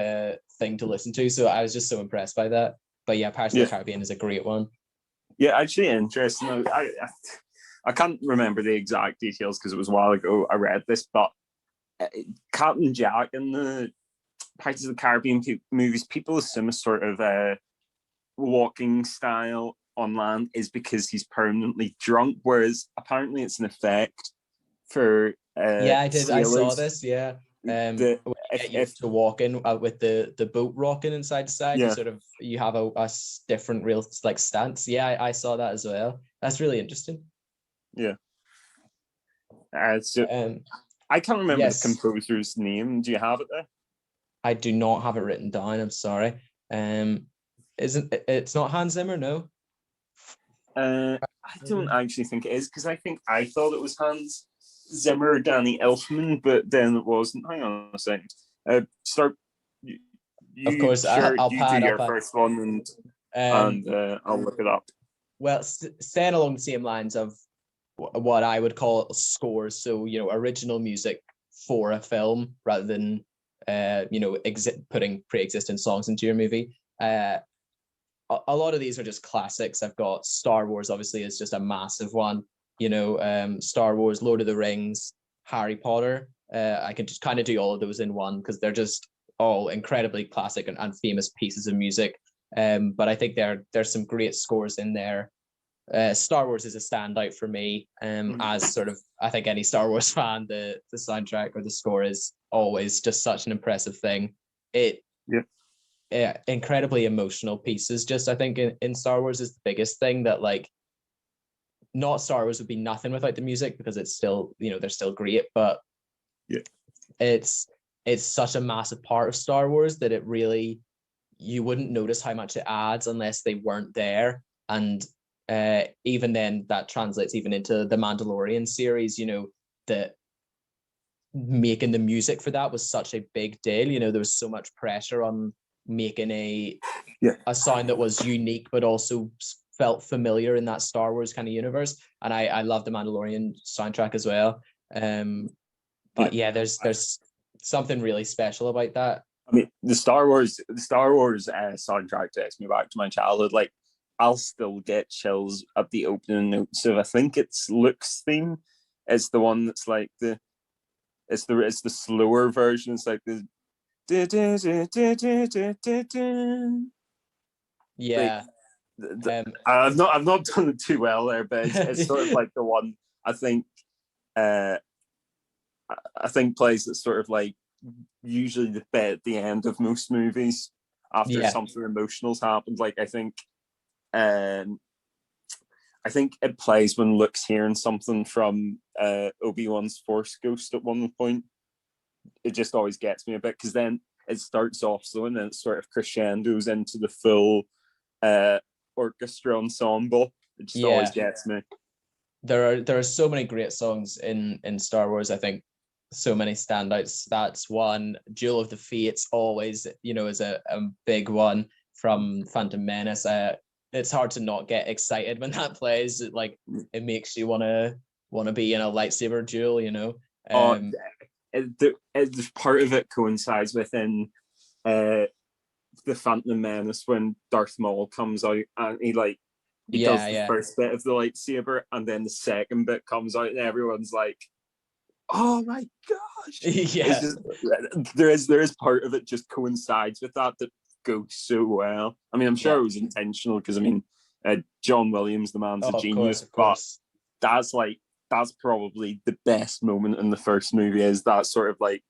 thing to listen to. So I was just so impressed by that. But yeah, Pirates of the Caribbean is a great one. Yeah, actually interesting. I can't remember the exact details because it was a while ago I read this, but Captain Jack in the Pirates of the Caribbean movies, people assume a sort of walking style on land is because he's permanently drunk, whereas apparently it's an effect for I sailors. I saw this. Yeah. If to walk in with the boat rocking inside to side, you have a different real like stance. I saw that as well. That's really interesting. Yeah. So I can't remember the composer's name. Do you have it there? I do not have it written down. I'm sorry. It's not Hans Zimmer? No. I don't actually think it is, because I thought it was Hans Zimmer or Danny Elfman, but then it wasn't. Hang on a second. Start. Of course, I'll do your first one, and I'll look it up. Well, staying along the same lines of what I would call scores, so original music for a film rather than putting pre-existing songs into your movie. A lot of these are just classics. I've got Star Wars, obviously, is just a massive one. Star Wars, Lord of the Rings, Harry Potter. I can just kind of do all of those in one because they're just all incredibly classic and famous pieces of music. But I think there's some great scores in there. Star Wars is a standout for me. As sort of, I think any Star Wars fan, the soundtrack or the score is always just such an impressive thing. Incredibly emotional pieces. Just I think in Star Wars is the biggest thing that not Star Wars would be nothing without the music, because it's still they're still great, but it's such a massive part of Star Wars that it really, you wouldn't notice how much it adds unless they weren't there. And even then that translates even into the Mandalorian series, that making the music for that was such a big deal. There was so much pressure on making a sound that was unique but also felt familiar in that Star Wars kind of universe. And I love the Mandalorian soundtrack as well. But there's something really special about that. I mean, the Star Wars soundtrack takes me back to my childhood. Like, I'll still get chills at the opening notes of, I think it's Luke's theme. It's the one that's like it's the slower version. It's like the I've not done it too well there, but it's sort of like the one I think plays that sort of like usually the bit at the end of most movies after something emotional's happened. Like I think it plays when Luke's hearing something from Obi-Wan's Force Ghost at one point. It just always gets me a bit, because then it starts off slow and then it sort of crescendos into the full orchestra ensemble. It just always gets me. There are so many great songs in Star Wars. I think so many standouts. That's one. Jewel of the Fates always, is a big one from Phantom Menace. It's hard to not get excited when that plays. It makes you want to be in a lightsaber duel. The part of it coincides within the Phantom Menace when Darth Maul comes out and he does the first bit of the lightsaber, and then the second bit comes out and everyone's like, oh my gosh. There is part of it just coincides with that goes so well. I mean, I'm sure it was intentional, because I mean, John Williams, the man's a genius, but that's probably the best moment in the first movie, is that sort of like,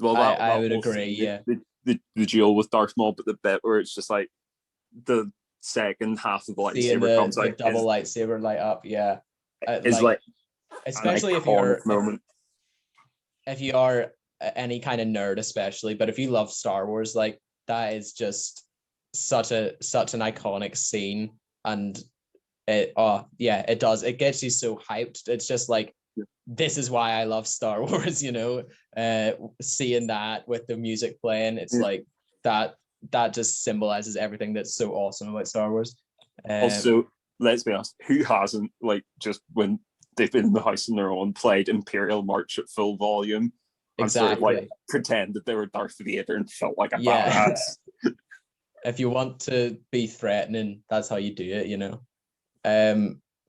I would agree. The duel with Darth Maul, but the bit where it's just like, the second half of the Seeing lightsaber comes the out double lightsaber light up, yeah. is like Especially an iconic moment. if you are any kind of nerd, especially, but if you love Star Wars, like that is just such an iconic scene, and it does, it gets you so hyped. It's just like, this is why I love Star Wars, seeing that with the music playing, it's like that just symbolizes everything that's so awesome about Star Wars. Also, let's be honest, who hasn't, like, just when they've been in the house on their own, played Imperial March at full volume and sort of like pretend that they were Darth Vader and felt like a badass. If you want to be threatening, that's how you do it,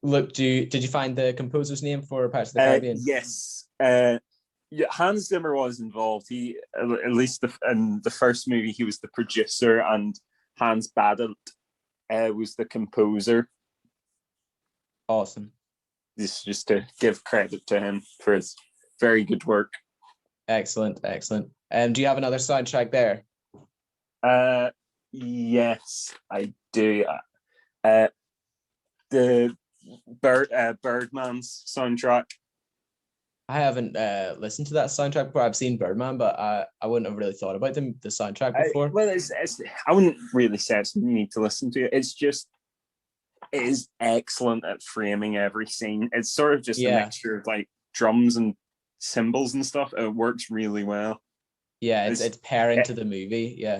Look, did you find the composer's name for Pirates of the Caribbean? Yes. Hans Zimmer was involved. He, at least in the first movie, he was the producer, and Hans Badelt was the composer. Awesome. This just to give credit to him for his very good work. Excellent. Do you have another soundtrack there? Yes, I do. The Birdman's soundtrack. I haven't listened to that soundtrack before. I've seen Birdman, but I wouldn't have really thought about the soundtrack before. I wouldn't really say it's you need to listen to it. It's just, it is excellent at framing every scene. It's sort of just a mixture of like drums and cymbals and stuff. It works really well. Yeah, it's pairing to the movie. Yeah,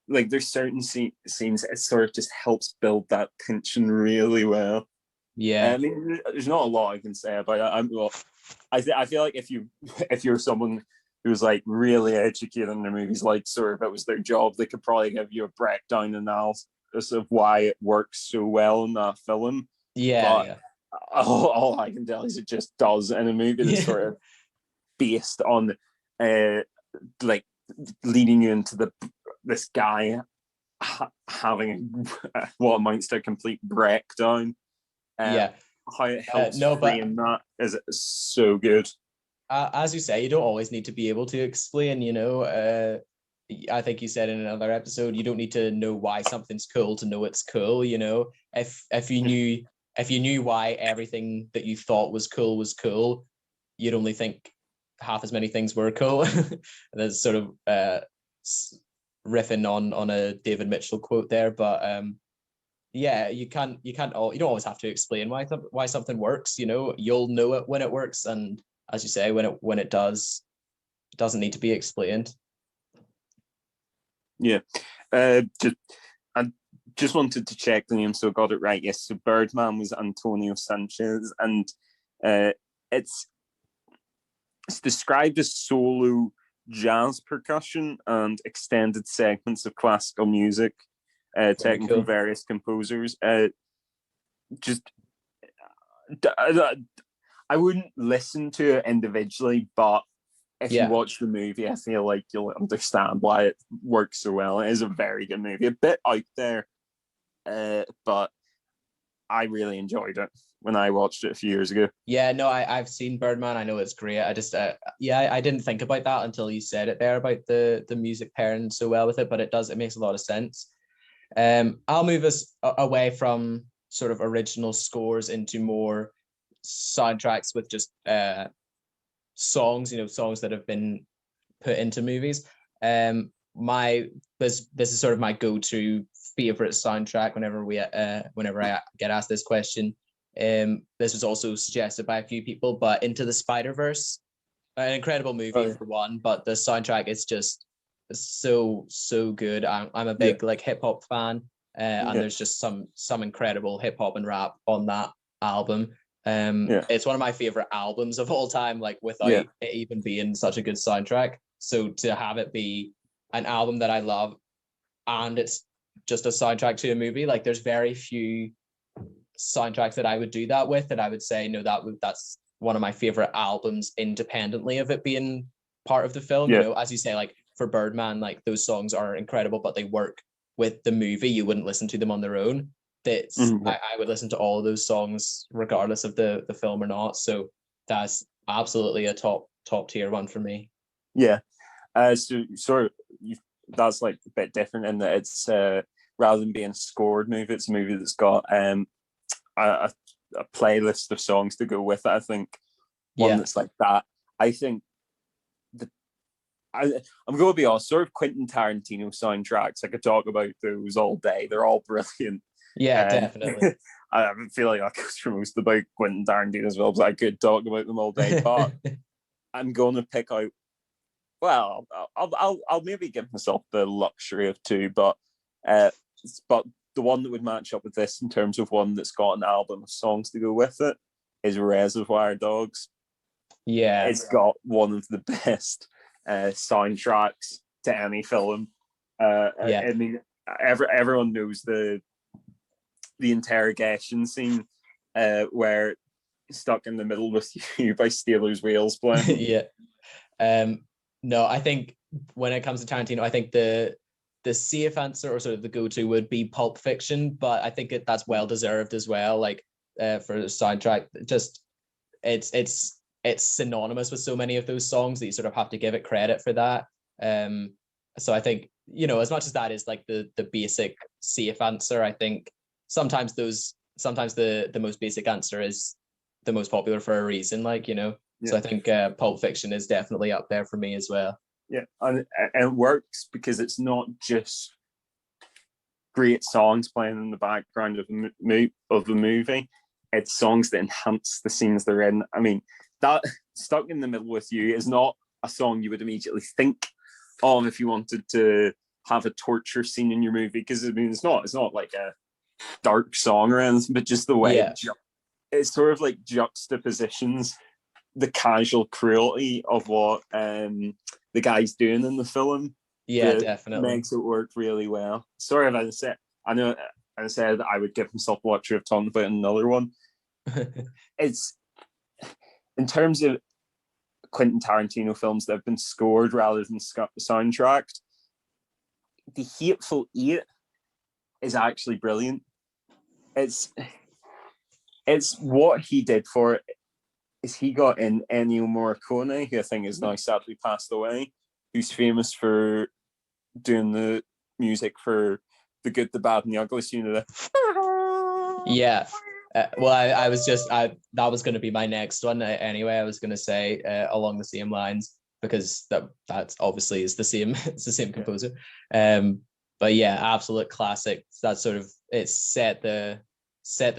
like there's certain scenes. It sort of just helps build that tension really well. Yeah, I mean, there's not a lot I can say about it. I feel like if you're someone who's like really educated in their movies, like sort of it was their job, they could probably give you a breakdown analysis of why it works so well in that film. Yeah. All I can tell is it just does in a movie that's sort of based on like leading you into this guy having what amounts to a complete breakdown. How it helps frame that is so good. As you say, you don't always need to be able to explain, I think you said in another episode, you don't need to know why something's cool to know it's cool. If you knew why everything that you thought was cool, you'd only think half as many things were cool. There's sort of riffing on a David Mitchell quote there, but you don't always have to explain why something works. You'll know it when it works, and as you say, when it does, it doesn't need to be explained. Yeah. I just wanted to check the name, so I got it right. Yes, so Birdman was Antonio Sanchez, and it's described as solo jazz percussion and extended segments of classical music taken from various composers. I wouldn't listen to it individually, but if you watch the movie, I feel like you'll understand why it works so well. It is a very good movie, a bit out there, but I really enjoyed it when I watched it a few years ago. Yeah, no, I've seen Birdman. I know it's great. I just, I didn't think about that until you said it there about the music pairing so well with it, but it makes a lot of sense. I'll move us away from sort of original scores into more soundtracks with just songs, songs that have been put into movies. This is sort of my go-to favorite soundtrack whenever I get asked this question. This was also suggested by a few people, but Into the Spider-Verse, an incredible movie for one, but the soundtrack is just so good. I'm a big like hip hop fan, and there's just some incredible hip hop and rap on that album. It's one of my favorite albums of all time, like without it even being such a good soundtrack. So to have it be an album that I love and it's just a soundtrack to a movie, like there's very few soundtracks that I would do that with, that I would say, no, that's one of my favorite albums independently of it being part of the film. As you say, like for Birdman, like those songs are incredible, but they work with the movie. You wouldn't listen to them on their own. I would listen to all of those songs regardless of the film or not. So that's absolutely a top tier one for me. So sort of that's like a bit different in that it's rather than being a scored movie, it's a movie that's got a playlist of songs to go with it. I think one that's like that. I think I'm going to be honest, sort of Quentin Tarantino soundtracks. I could talk about those all day. They're all brilliant. Yeah, definitely. I feel like I could for most about Quentin Tarantino as well, but I could talk about them all day. But I'm going to pick out. Well, I'll maybe give myself the luxury of two, but the one that would match up with this in terms of one that's got an album of songs to go with it is Reservoir Dogs. Yeah, it's got one of the best soundtracks to any film. I mean, everyone knows the interrogation scene where Stuck in the Middle with You by Steelers Wheels playing. Yeah. No, I think when it comes to Tarantino, I think the safe answer or sort of the go-to would be Pulp Fiction, but I think that's well deserved as well. Like for the soundtrack, just it's synonymous with so many of those songs that you sort of have to give it credit for that. So I think, you know, as much as that is like the basic safe answer, I think sometimes the most basic answer is the most popular for a reason, like, you know. Yeah. So I think Pulp Fiction is definitely up there for me as well. Yeah, and it works because it's not just great songs playing in the background of the movie. It's songs that enhance the scenes they're in. I mean, that Stuck in the Middle with You is not a song you would immediately think of if you wanted to have a torture scene in your movie, because I mean, it's not like a dark song or anything, but just the way it sort of like juxtapositions the casual cruelty of what the guy's doing in the film. Yeah, definitely makes it work really well. Sorry if I said I would give myself the luxury of talking about another one. It's in terms of Quentin Tarantino films that have been scored rather than soundtracked. The Hateful Eight is actually brilliant. It's what he did for it. Is he got in Ennio Morricone, who I think is now sadly passed away, who's famous for doing the music for The Good, the Bad, and the Ugly. You know that? Yeah. Well, I was just that was going to be my next one anyway. I was going to say along the same lines, because that's obviously is the same. It's the same composer. But yeah, absolute classic. That sort of it set the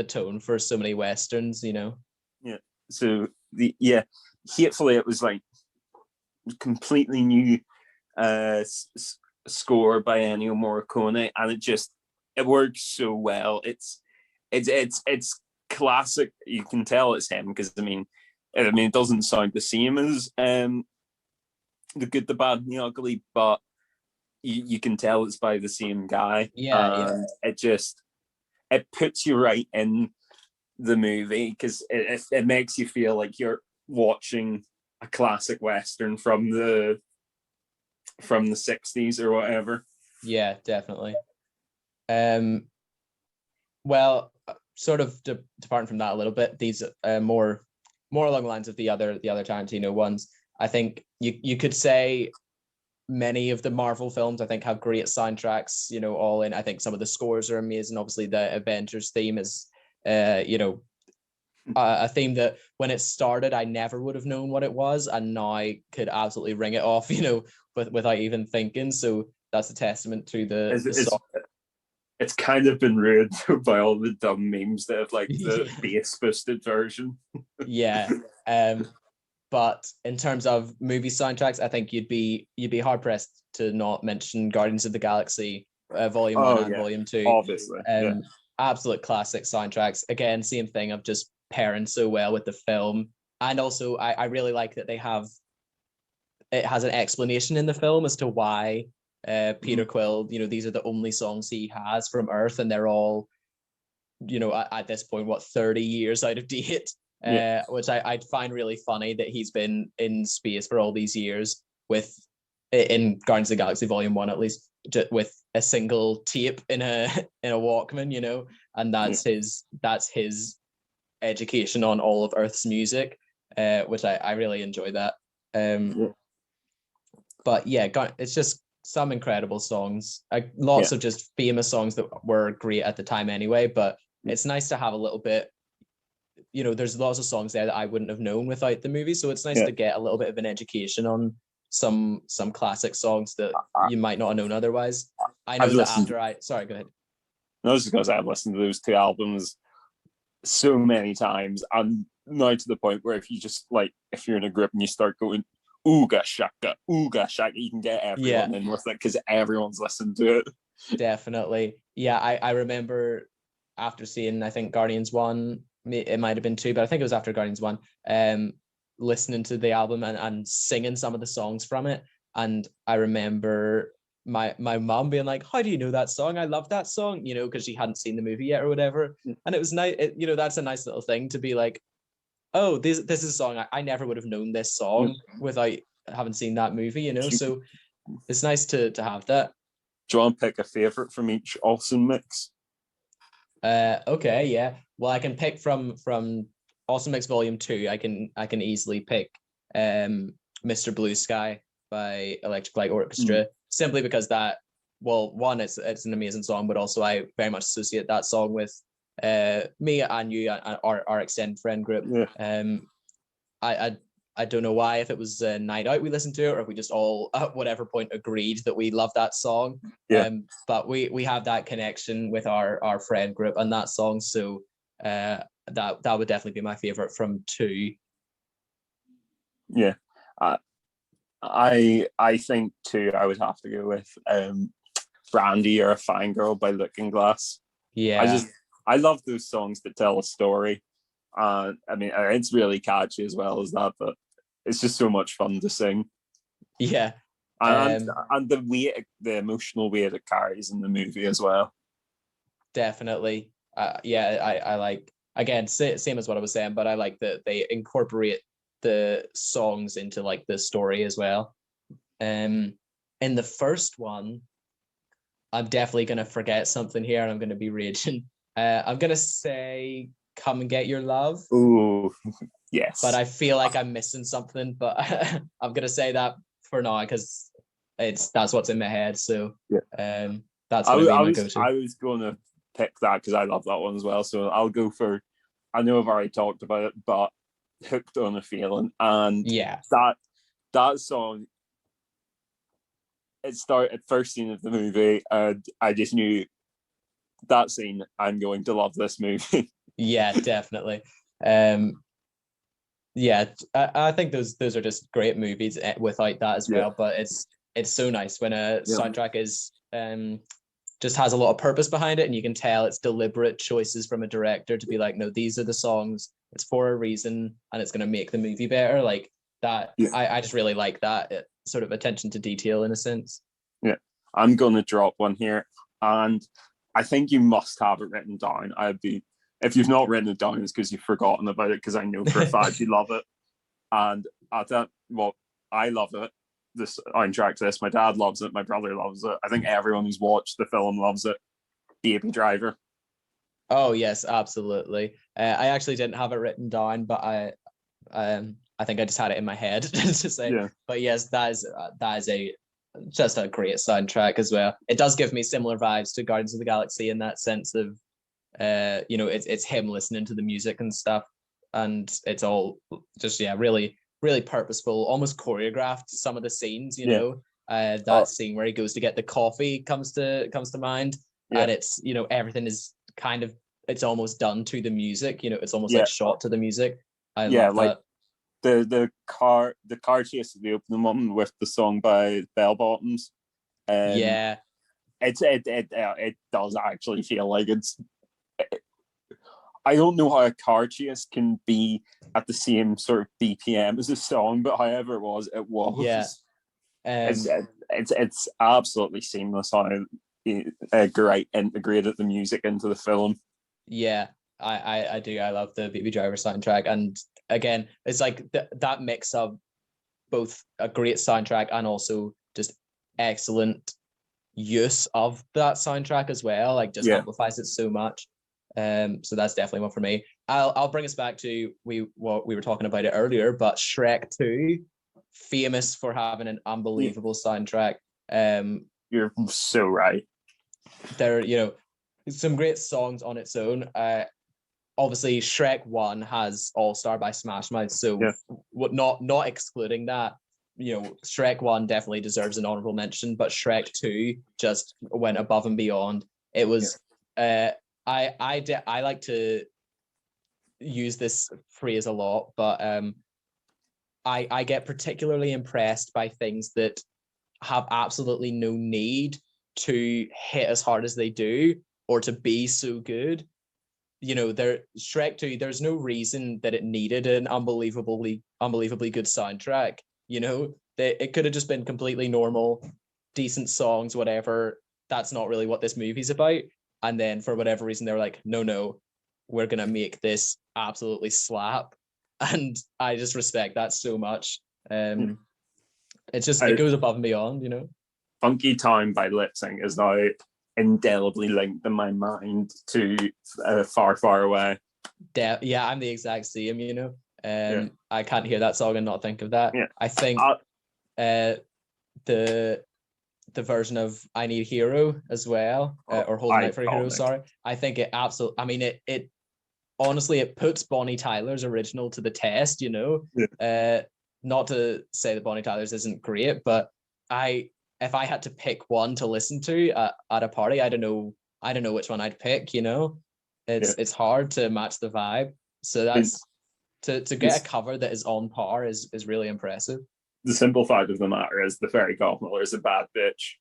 tone for so many westerns, you know. Yeah. So Hateful Eight was like completely new score by Ennio Morricone, and it works so well. It's classic. You can tell it's him because I mean it doesn't sound the same as The Good, the Bad, and the Ugly, but you can tell it's by the same guy. Yeah. It puts you right in the movie because it makes you feel like you're watching a classic western from the 60s or whatever. Yeah, definitely. Well, sort of departing from that a little bit, these more along the lines of the other Tarantino ones. I think you could say many of the Marvel films, I think, have great soundtracks, you know, all in. I think some of the scores are amazing. Obviously, the Avengers theme is, you know, a theme that when it started, I never would have known what it was, and now I could absolutely ring it off, you know, without even thinking. So that's a testament to the song. It's kind of been ruined by all the dumb memes that have like the bass boosted version. Yeah. But in terms of movie soundtracks, I think you'd be hard pressed to not mention Guardians of the Galaxy Volume 1 and Volume 2. Obviously. Absolute classic soundtracks. Again, same thing of just pairing so well with the film. And also I really like that it has an explanation in the film as to why Peter Quill, you know, these are the only songs he has from Earth, and they're all, you know, at this point, 30 years out of date. Which I'd find really funny that he's been in space for all these years in Guardians of the Galaxy Volume 1 at least, with a single tape in a Walkman, you know, and that's his education on all of Earth's music, which I really enjoy that. But yeah, it's just some incredible songs, lots of just famous songs that were great at the time anyway, but it's nice to have a little bit, there's lots of songs there that I wouldn't have known without the movie, so it's nice to get a little bit of an education on some classic songs that you might not have known otherwise. I know that sorry, go ahead. No, just because I've listened to those two albums so many times, and now to the point where if you're in a group and you start going ooga shaka, you can get everyone in with it because everyone's listened to it. Definitely. Yeah, I remember after seeing, I think Guardians 1, it might have been 2, but I think it was after Guardians 1, listening to the album and singing some of the songs from it. And I remember my mom being like, how do you know that song? I love that song, because she hadn't seen the movie yet or whatever. And it was nice, that's a nice little thing to be like, oh, this is a song I never would have known this song without having seen that movie, so it's nice to have that. Do you want to pick a favorite from each Awesome Mix? Okay, yeah. Well, I can pick from Awesome Mix Volume 2. I can easily pick Mr. Blue Sky by Electric Light Orchestra, simply because that, well, one, it's an amazing song, but also I very much associate that song with me and you and our extended friend group. I don't know why, if it was a night out we listened to it, or if we just all at whatever point agreed that we love that song. But we have that connection with our friend group and that song, so that would definitely be my favorite from 2. I think 2 I would have to go with Brandy, You're a Fine Girl by Looking Glass. I love those songs that tell a story. I mean, it's really catchy as well as that, but it's just so much fun to sing. Yeah. And the emotional weight it carries in the movie as well. Definitely. I like, again, same as what I was saying, but I like that they incorporate the songs into like the story as well. In the first one, I'm definitely going to forget something here and I'm going to be raging. I'm going to say Come and Get Your Love. Ooh, yes. But I feel like I'm missing something, but I'm going to say that for now because that's what's in my head. So that's going to be my go-to. I was going to pick that because I love that one as well. So I'll go for, I know I've already talked about it, but Hooked on a Feeling. And that song, it started at first scene of the movie, and I just knew that scene, I'm going to love this movie. Yeah, definitely. I think those are just great movies without that as well. But it's so nice when a soundtrack is just has a lot of purpose behind it, and you can tell it's deliberate choices from a director to be like, no, these are the songs, it's for a reason, and it's going to make the movie better. Like that, I just really like that sort of attention to detail in a sense. Yeah, I'm going to drop one here, and I think you must have it written down. If you've not written it down, it's because you've forgotten about it, because I know for a fact you love it. And I thought, well, I love it. This soundtrack to this, my dad loves it, my brother loves it. I think everyone who's watched the film loves it. Baby Driver. Oh yes, absolutely. I actually didn't have it written down, but I think I just had it in my head to say. Yeah. But yes, that is just a great soundtrack as well. It does give me similar vibes to Guardians of the Galaxy in that sense of, it's him listening to the music and stuff, and it's all just really, really purposeful, almost choreographed. Some of the scenes, that scene where he goes to get the coffee comes to mind, and it's everything is kind of, it's almost done to the music. It's almost like shot to the music. I love like that. the car chase at the opening one with the song by Bell Bottoms. It does actually feel like it's. I don't know how a car chase can be at the same sort of BPM as a song, but however it was. Yeah. It's absolutely seamless how great integrated the music into the film. Yeah, I do. I love the Baby Driver soundtrack, and again, it's like that mix of both a great soundtrack and also just excellent use of that soundtrack as well. Like just amplifies it so much. So that's definitely one for me. I'll bring us back to what we were talking about it earlier, but Shrek 2, famous for having an unbelievable soundtrack. You're so right. There, some great songs on its own. Obviously, Shrek 1 has All Star by Smash Mouth, so not excluding that, Shrek 1 definitely deserves an honorable mention, but Shrek 2 just went above and beyond. It was, I like to use this phrase a lot, but I get particularly impressed by things that have absolutely no need to hit as hard as they do or to be so good. Shrek 2, there's no reason that it needed an unbelievably good soundtrack. It could have just been completely normal, decent songs, whatever. That's not really what this movie's about. And then for whatever reason, they're like, no, we're gonna make this absolutely slap. And I just respect that so much. It goes above and beyond. Funky Town by Lip Sync is now indelibly linked in my mind to Far, Far Away. Yeah, I'm the exact same, I can't hear that song and not think of that. I think the version of I Need a Hero as well, or Holding Out for a Hero, sorry. I think it absolutely, it honestly, it puts Bonnie Tyler's original to the test, not to say that Bonnie Tyler's isn't great, but if I had to pick one to listen to at a party, I don't know which one I'd pick, it's hard to match the vibe. So that's to get a cover that is on par is really impressive. The simple fact of the matter is the fairy godmother is a bad bitch.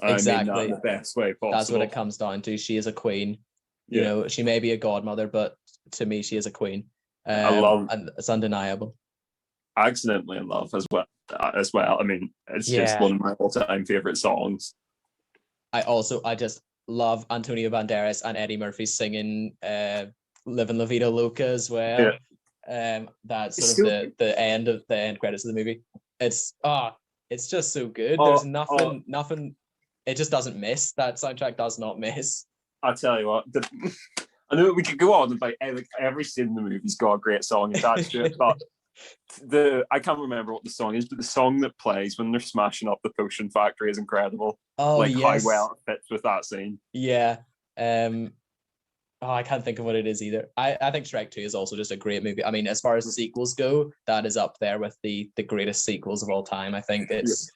Exactly. I mean that in the best way possible. That's what it comes down to. She is a queen. She may be a godmother, but to me, she is a queen. And it's undeniable. Accidentally in Love as well. I mean, it's just one of my all-time favorite songs. I just love Antonio Banderas and Eddie Murphy singing Livin' La Vida Loca as well. That's sort of the end credits of the movie. It's just so good. There's nothing. It just doesn't miss. That soundtrack does not miss. I tell you what, I know we could go on about every scene in the movie's got a great song attached to it, but I can't remember what the song is, but the song that plays when they're smashing up the potion factory is incredible. How well it fits with that scene. Yeah. I can't think of what it is either. I think Shrek 2 is also just a great movie. I mean, as far as the sequels go, that is up there with the greatest sequels of all time. I think it's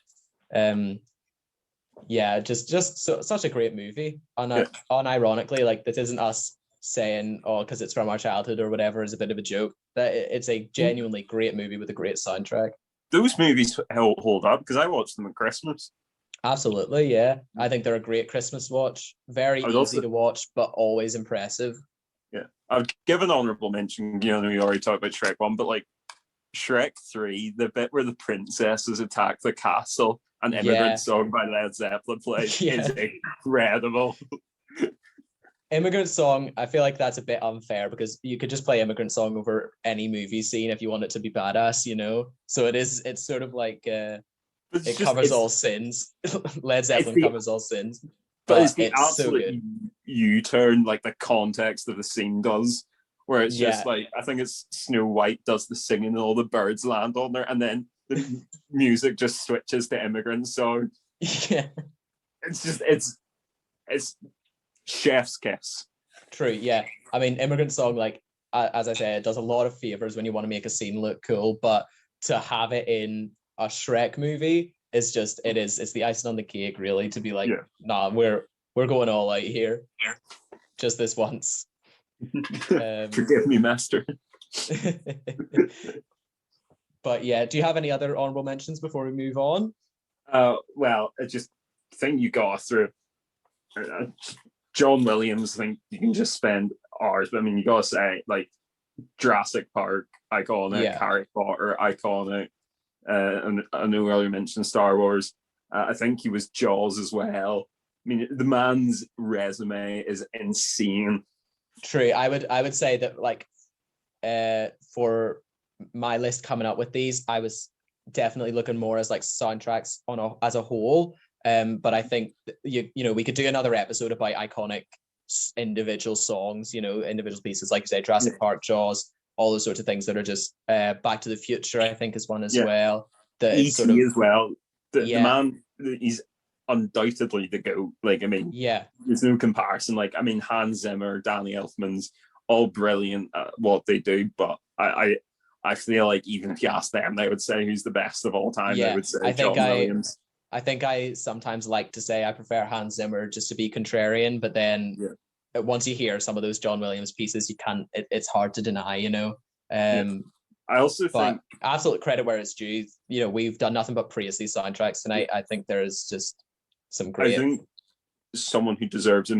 such a great movie. Unironically, like, this isn't us saying, because it's from our childhood or whatever, is a bit of a joke. That it's a genuinely great movie with a great soundtrack. Those movies hold up because I watched them at Christmas. Absolutely, yeah. I think they're a great Christmas watch. Very easy to watch, but always impressive. Yeah, I'd give an honorable mention. You already talked about Shrek 1, but like Shrek 3, the bit where the princesses attack the castle and Immigrant Song by Led Zeppelin plays is incredible. Immigrant Song, I feel like that's a bit unfair because you could just play Immigrant Song over any movie scene if you want it to be badass, So it's sort of like it covers all sins. Led Zeppelin covers all sins. But it's the absolute U-turn, like the context of the scene does, where it's just like, I think it's Snow White does the singing and all the birds land on there, and then the music just switches to Immigrant Song. Yeah. It's chef's kiss. True, yeah. I mean, Immigrant Song, like, as I said, it does a lot of favors when you want to make a scene look cool, but to have it in a Shrek movie is it's the icing on the cake, really, to be like, nah, we're going all out here. Just this once. Forgive me, master. But yeah, do you have any other honorable mentions before we move on? Well, I just think you got through John Williams. I think you can just spend hours, but I mean, you gotta say, like, Jurassic Park, iconic, Harry Potter, iconic. And I know earlier mentioned Star Wars. I think he was Jaws as well. I mean, the man's resume is insane. True. I would say that, like, for my list coming up with these, I was definitely looking more as like soundtracks as a whole. But I think we could do another episode about iconic individual songs, individual pieces, like you say, Jurassic Park, Jaws, all those sorts of things that are just Back to the Future, I think, is one as well. E.T. as well. The man, he's undoubtedly the GOAT. Like, I mean, Yeah. there's no comparison. Like, I mean, Hans Zimmer, Danny Elfman's all brilliant at what they do, but I feel like even if you ask them, they would say who's the best of all time. They would say John Williams. I think I sometimes like to say I prefer Hans Zimmer just to be contrarian, but then once you hear some of those John Williams pieces, you can't. It's hard to deny, you know. I also think absolute credit where it's due. You know, we've done nothing but praise these soundtracks tonight. I think there's just some great. I think someone who deserves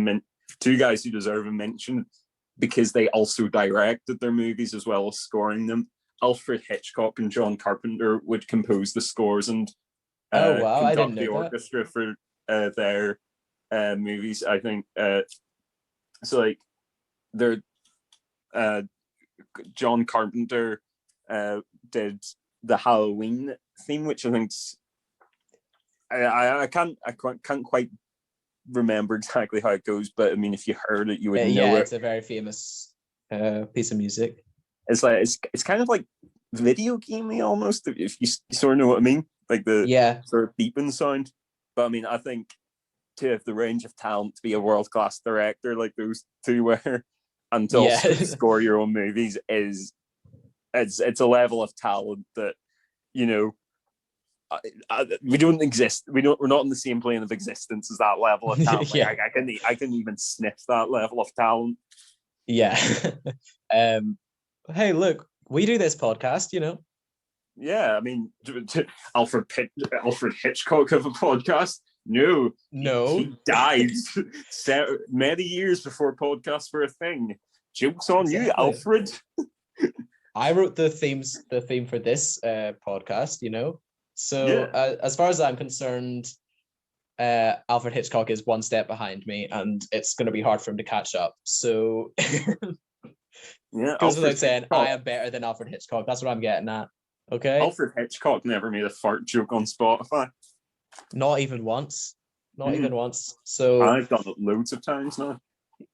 two guys who deserve a mention because they also directed their movies as well as scoring them. Alfred Hitchcock and John Carpenter would compose the scores and I didn't know the orchestra for their movies. I think so. Like, they're John Carpenter did the Halloween theme, which I think's I can't quite remember exactly how it goes, but I mean, if you heard it, you would know it. It's a very famous piece of music. It's like it's kind of like video gamey almost, if you sort of know what I mean, like the sort of beeping sound. But I mean, I think to have the range of talent to be a world-class director like those two were, and to also score your own movies it's a level of talent that, you know, we don't exist. We're not in the same plane of existence as that level of talent. Like, I can even sniff that level of talent. Yeah. Hey, look, we do this podcast, you know. Yeah, I mean, Alfred Hitchcock have a podcast? No. He died many years before podcasts were a thing. Joke's on you, Alfred. I wrote the theme for this podcast, you know. So as far as I'm concerned, Alfred Hitchcock is one step behind me, and it's going to be hard for him to catch up. So goes without saying, I am better than Alfred Hitchcock. That's what I'm getting at. Okay. Alfred Hitchcock never made a fart joke on Spotify. Not even once. Not even once. So I've done it loads of times now.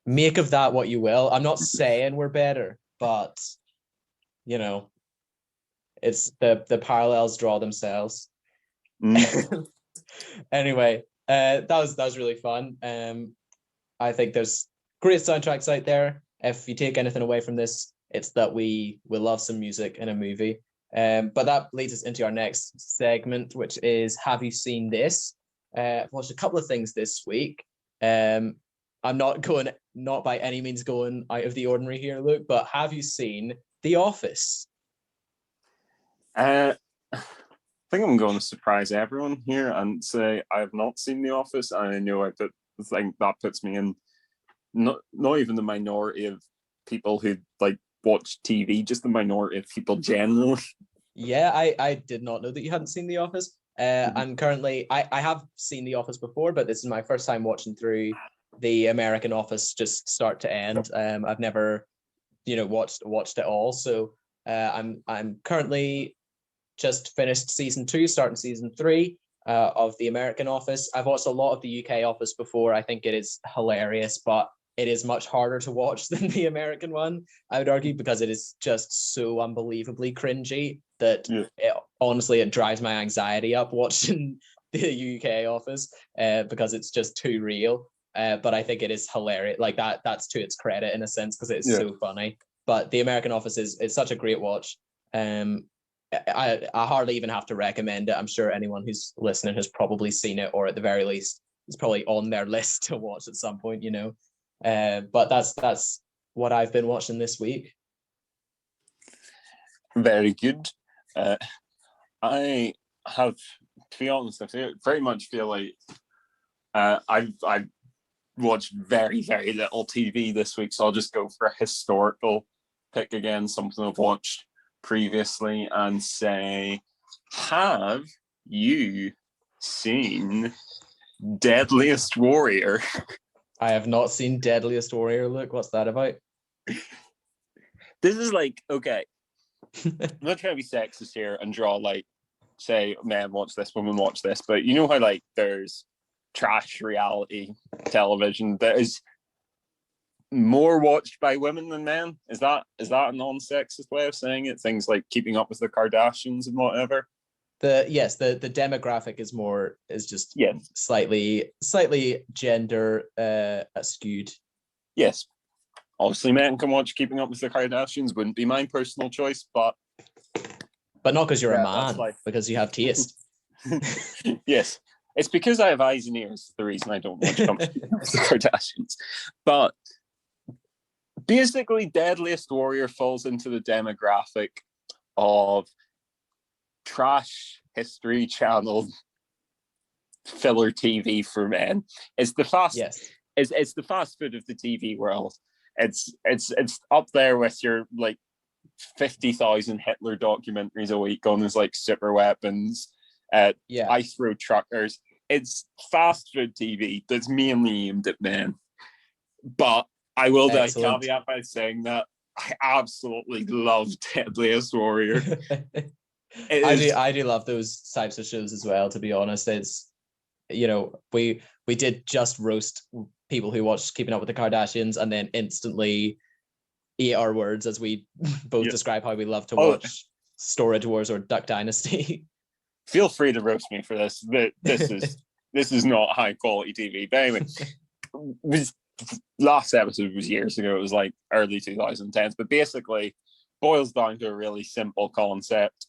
Make of that what you will. I'm not saying we're better, but you know, it's the parallels draw themselves. Anyway, that was really fun. I think there's great soundtracks out there. If you take anything away from this, it's that we love some music in a movie. But that leads us into our next segment, which is Have You Seen This? I've watched a couple of things this week. I'm not by any means going out of the ordinary here, Luke, but have you seen The Office? I think I'm going to surprise everyone here and say I have not seen The Office, and I know that puts me in not even the minority of people who like watch TV, just the minority of people generally. Yeah, I did not know that you hadn't seen The Office. I'm currently I have seen The Office before, but this is my first time watching through the American Office just start to end. I've never, watched it all. So I'm currently just finished season 2, starting season 3 of the American Office. I've watched a lot of the UK Office before. I think it is hilarious, but it is much harder to watch than the American one, I would argue, because it is just so unbelievably cringy that it drives my anxiety up watching the UK Office because it's just too real. But I think it is hilarious. Like that's to its credit in a sense, because it's so funny. But the American Office is such a great watch. I hardly even have to recommend it. I'm sure anyone who's listening has probably seen it, or at the very least is probably on their list to watch at some point, but that's what I've been watching this week. Very good. I have, to be honest, I very much feel like I've watched very, very little TV this week, so I'll just go for a historical pick again, something I've watched previously, and say, have you seen Deadliest Warrior? I have not seen Deadliest Warrior. Look, what's that about? This is like, okay, I'm not trying to be sexist here and draw say, man, watch this, woman, watch this, but you know how there's trash reality television that is more watched by women than men? Is that a non-sexist way of saying it? Things like Keeping Up with the Kardashians and whatever. the demographic is just slightly gender skewed. Yes. Obviously, men can watch Keeping Up with the Kardashians. Wouldn't be my personal choice, but not because you're a man, because you have taste. Yes, it's because I have eyes and ears. The reason I don't watch Keeping Up with the Kardashians. But basically, Deadliest Warrior falls into the demographic of trash History Channel filler TV for men. It's the fast. Yes. It's the fast food of the TV world. It's up there with your like 50,000 Hitler documentaries a week on his like super weapons, ice road truckers. It's fast food TV that's mainly aimed at men. But I will caveat by saying that I absolutely love Deadliest Warrior. I do love those types of shows as well, to be honest. It's, we did just roast people who watched Keeping Up with the Kardashians and then instantly ate our words as we both describe how we love to watch Storage Wars or Duck Dynasty. Feel free to roast me for this. This is not high quality TV. But anyway, last episode was years ago. It was like early 2010s. But basically, boils down to a really simple concept.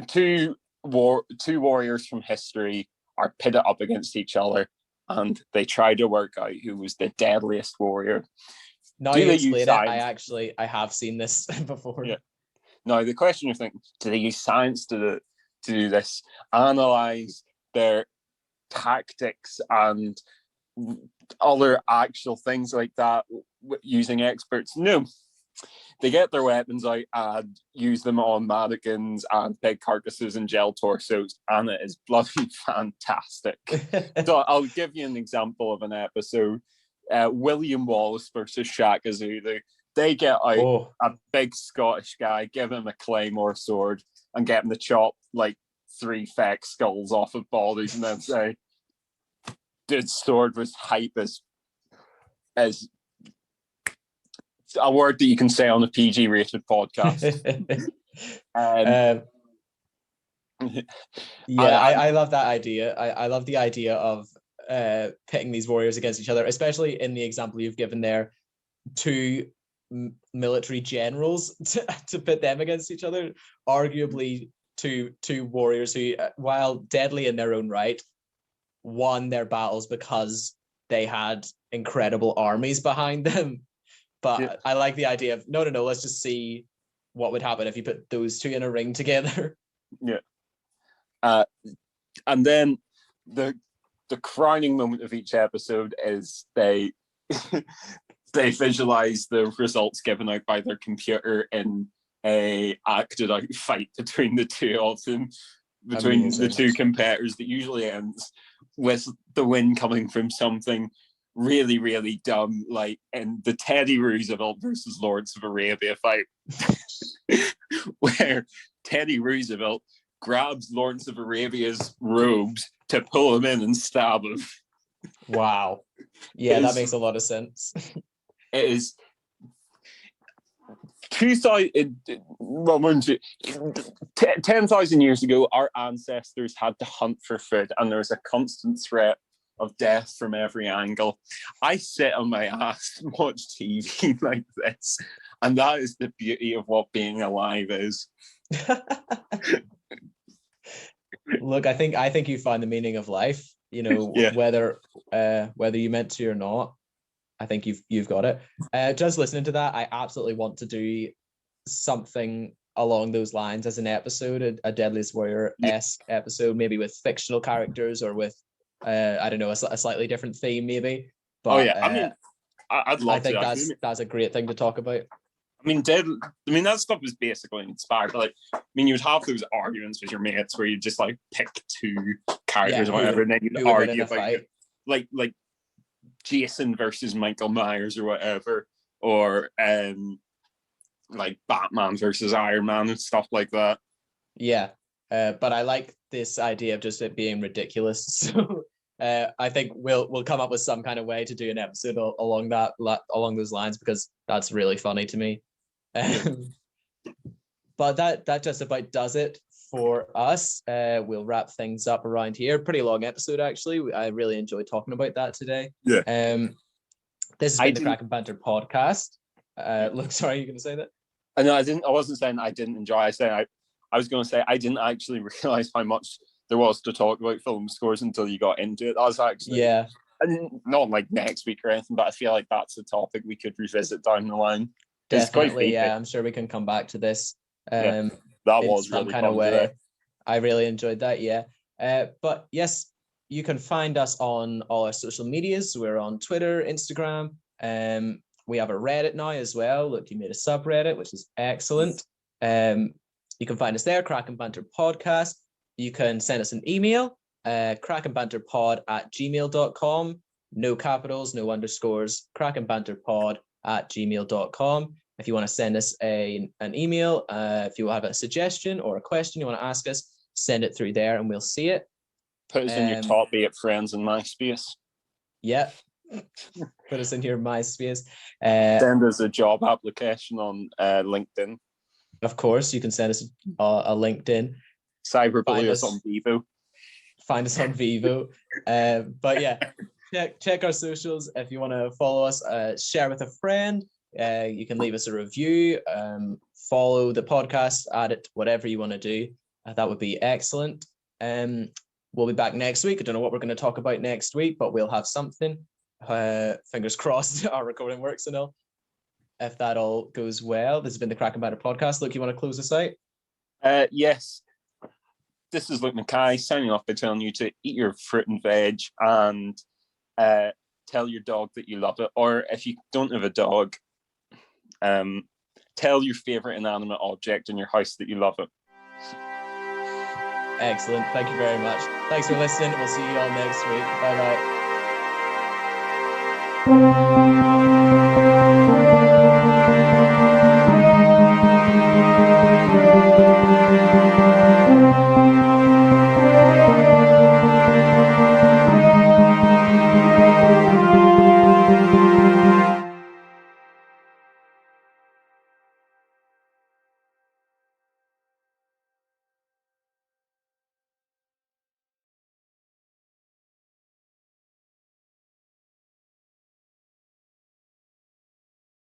Two warriors from history are pitted up against each other, and they try to work out who was the deadliest warrior. Now you explain it, I have seen this before. Yeah. Now the question you're thinking, do they use science to do this? Analyze their tactics and other actual things like that using experts? No. They get their weapons out and use them on mannequins and big carcasses and gel torsos, and it is bloody fantastic. So I'll give you an example of an episode. William Wallace versus Shaka Zulu. They get out a big Scottish guy, give him a claymore sword, and get him to chop like 3 fake skulls off of bodies, and then say, "Dude's sword was hype as a word that you can say on a PG-rated podcast." I love that idea. I love the idea of pitting these warriors against each other, especially in the example you've given there, 2 military generals to pit them against each other. Arguably, two warriors who, while deadly in their own right, won their battles because they had incredible armies behind them. But I like the idea of no, let's just see what would happen if you put those 2 in a ring together. Yeah. And then the crowning moment of each episode is they visualize the results given out by their computer in a acted out fight between the two of them, between the 2 competitors, that usually ends with the win coming from something really, really dumb, like in the Teddy Roosevelt versus Lawrence of Arabia fight, where Teddy Roosevelt grabs Lawrence of Arabia's robes to pull him in and stab him. Wow. Yeah, that makes a lot of sense. It is 10,000 years ago, our ancestors had to hunt for food, and there was a constant threat of death from every angle. I sit on my ass and watch TV like this, and that is the beauty of what being alive is. Look, I think you find the meaning of life. Whether you meant to or not, I think you've got it. Just listening to that, I absolutely want to do something along those lines as an episode, a Deadliest Warrior-esque episode, maybe with fictional characters or with I don't know, a slightly different theme maybe. But I'd love to. I think that's a great thing to talk about. That stuff is basically inspired. But you would have those arguments with your mates where you just like pick 2 characters or whatever, and then you'd argue about like Jason versus Michael Myers or whatever, or like Batman versus Iron Man and stuff like that. Yeah, but I like this idea of just it being ridiculous. So I think we'll come up with some kind of way to do an episode along those lines, because that's really funny to me. But that just about does it for us. We'll wrap things up around here. Pretty long episode, actually. I really enjoyed talking about that today. Yeah. This has been the Crack and Banter podcast. Look, sorry, you going to say that? No, I didn't. I wasn't saying I didn't enjoy. I was going to say I didn't actually realize how much there was to talk about film scores until you got into it. That was actually and not like next week or anything, but I feel like that's a topic we could revisit down the line. Definitely, yeah. I'm sure we can come back to this. That was some really kind of fun way. today. I really enjoyed that. Yeah. But yes, you can find us on all our social medias. We're on Twitter, Instagram. We have a Reddit now as well. Look, you made a subreddit, which is excellent. You can find us there, Crack and Banter Podcast. You can send us an email, crackandbanterpod@gmail.com. No capitals, no underscores, crackandbanterpod@gmail.com. If you want to send us an email, if you have a suggestion or a question you want to ask us, send it through there and we'll see it. Put us in your top 8 friends in MySpace. Yeah. Put us in your MySpace. Send us a job application on LinkedIn. Of course, you can send us a LinkedIn. Cyberbully us on Vivo. Find us on Vivo. But yeah, check our socials. If you want to follow us, share with a friend. You can leave us a review. Follow the podcast, add it, whatever you want to do. That would be excellent. We'll be back next week. I don't know what we're going to talk about next week, but we'll have something. Fingers crossed our recording works and all. If that all goes well, this has been the Crack and Banter podcast. Luke, you want to close this out? Yes. This is Luke Mackay signing off by telling you to eat your fruit and veg and tell your dog that you love it. Or if you don't have a dog, tell your favorite inanimate object in your house that you love it. Excellent. Thank you very much. Thanks for listening. We'll see you all next week. Bye-bye.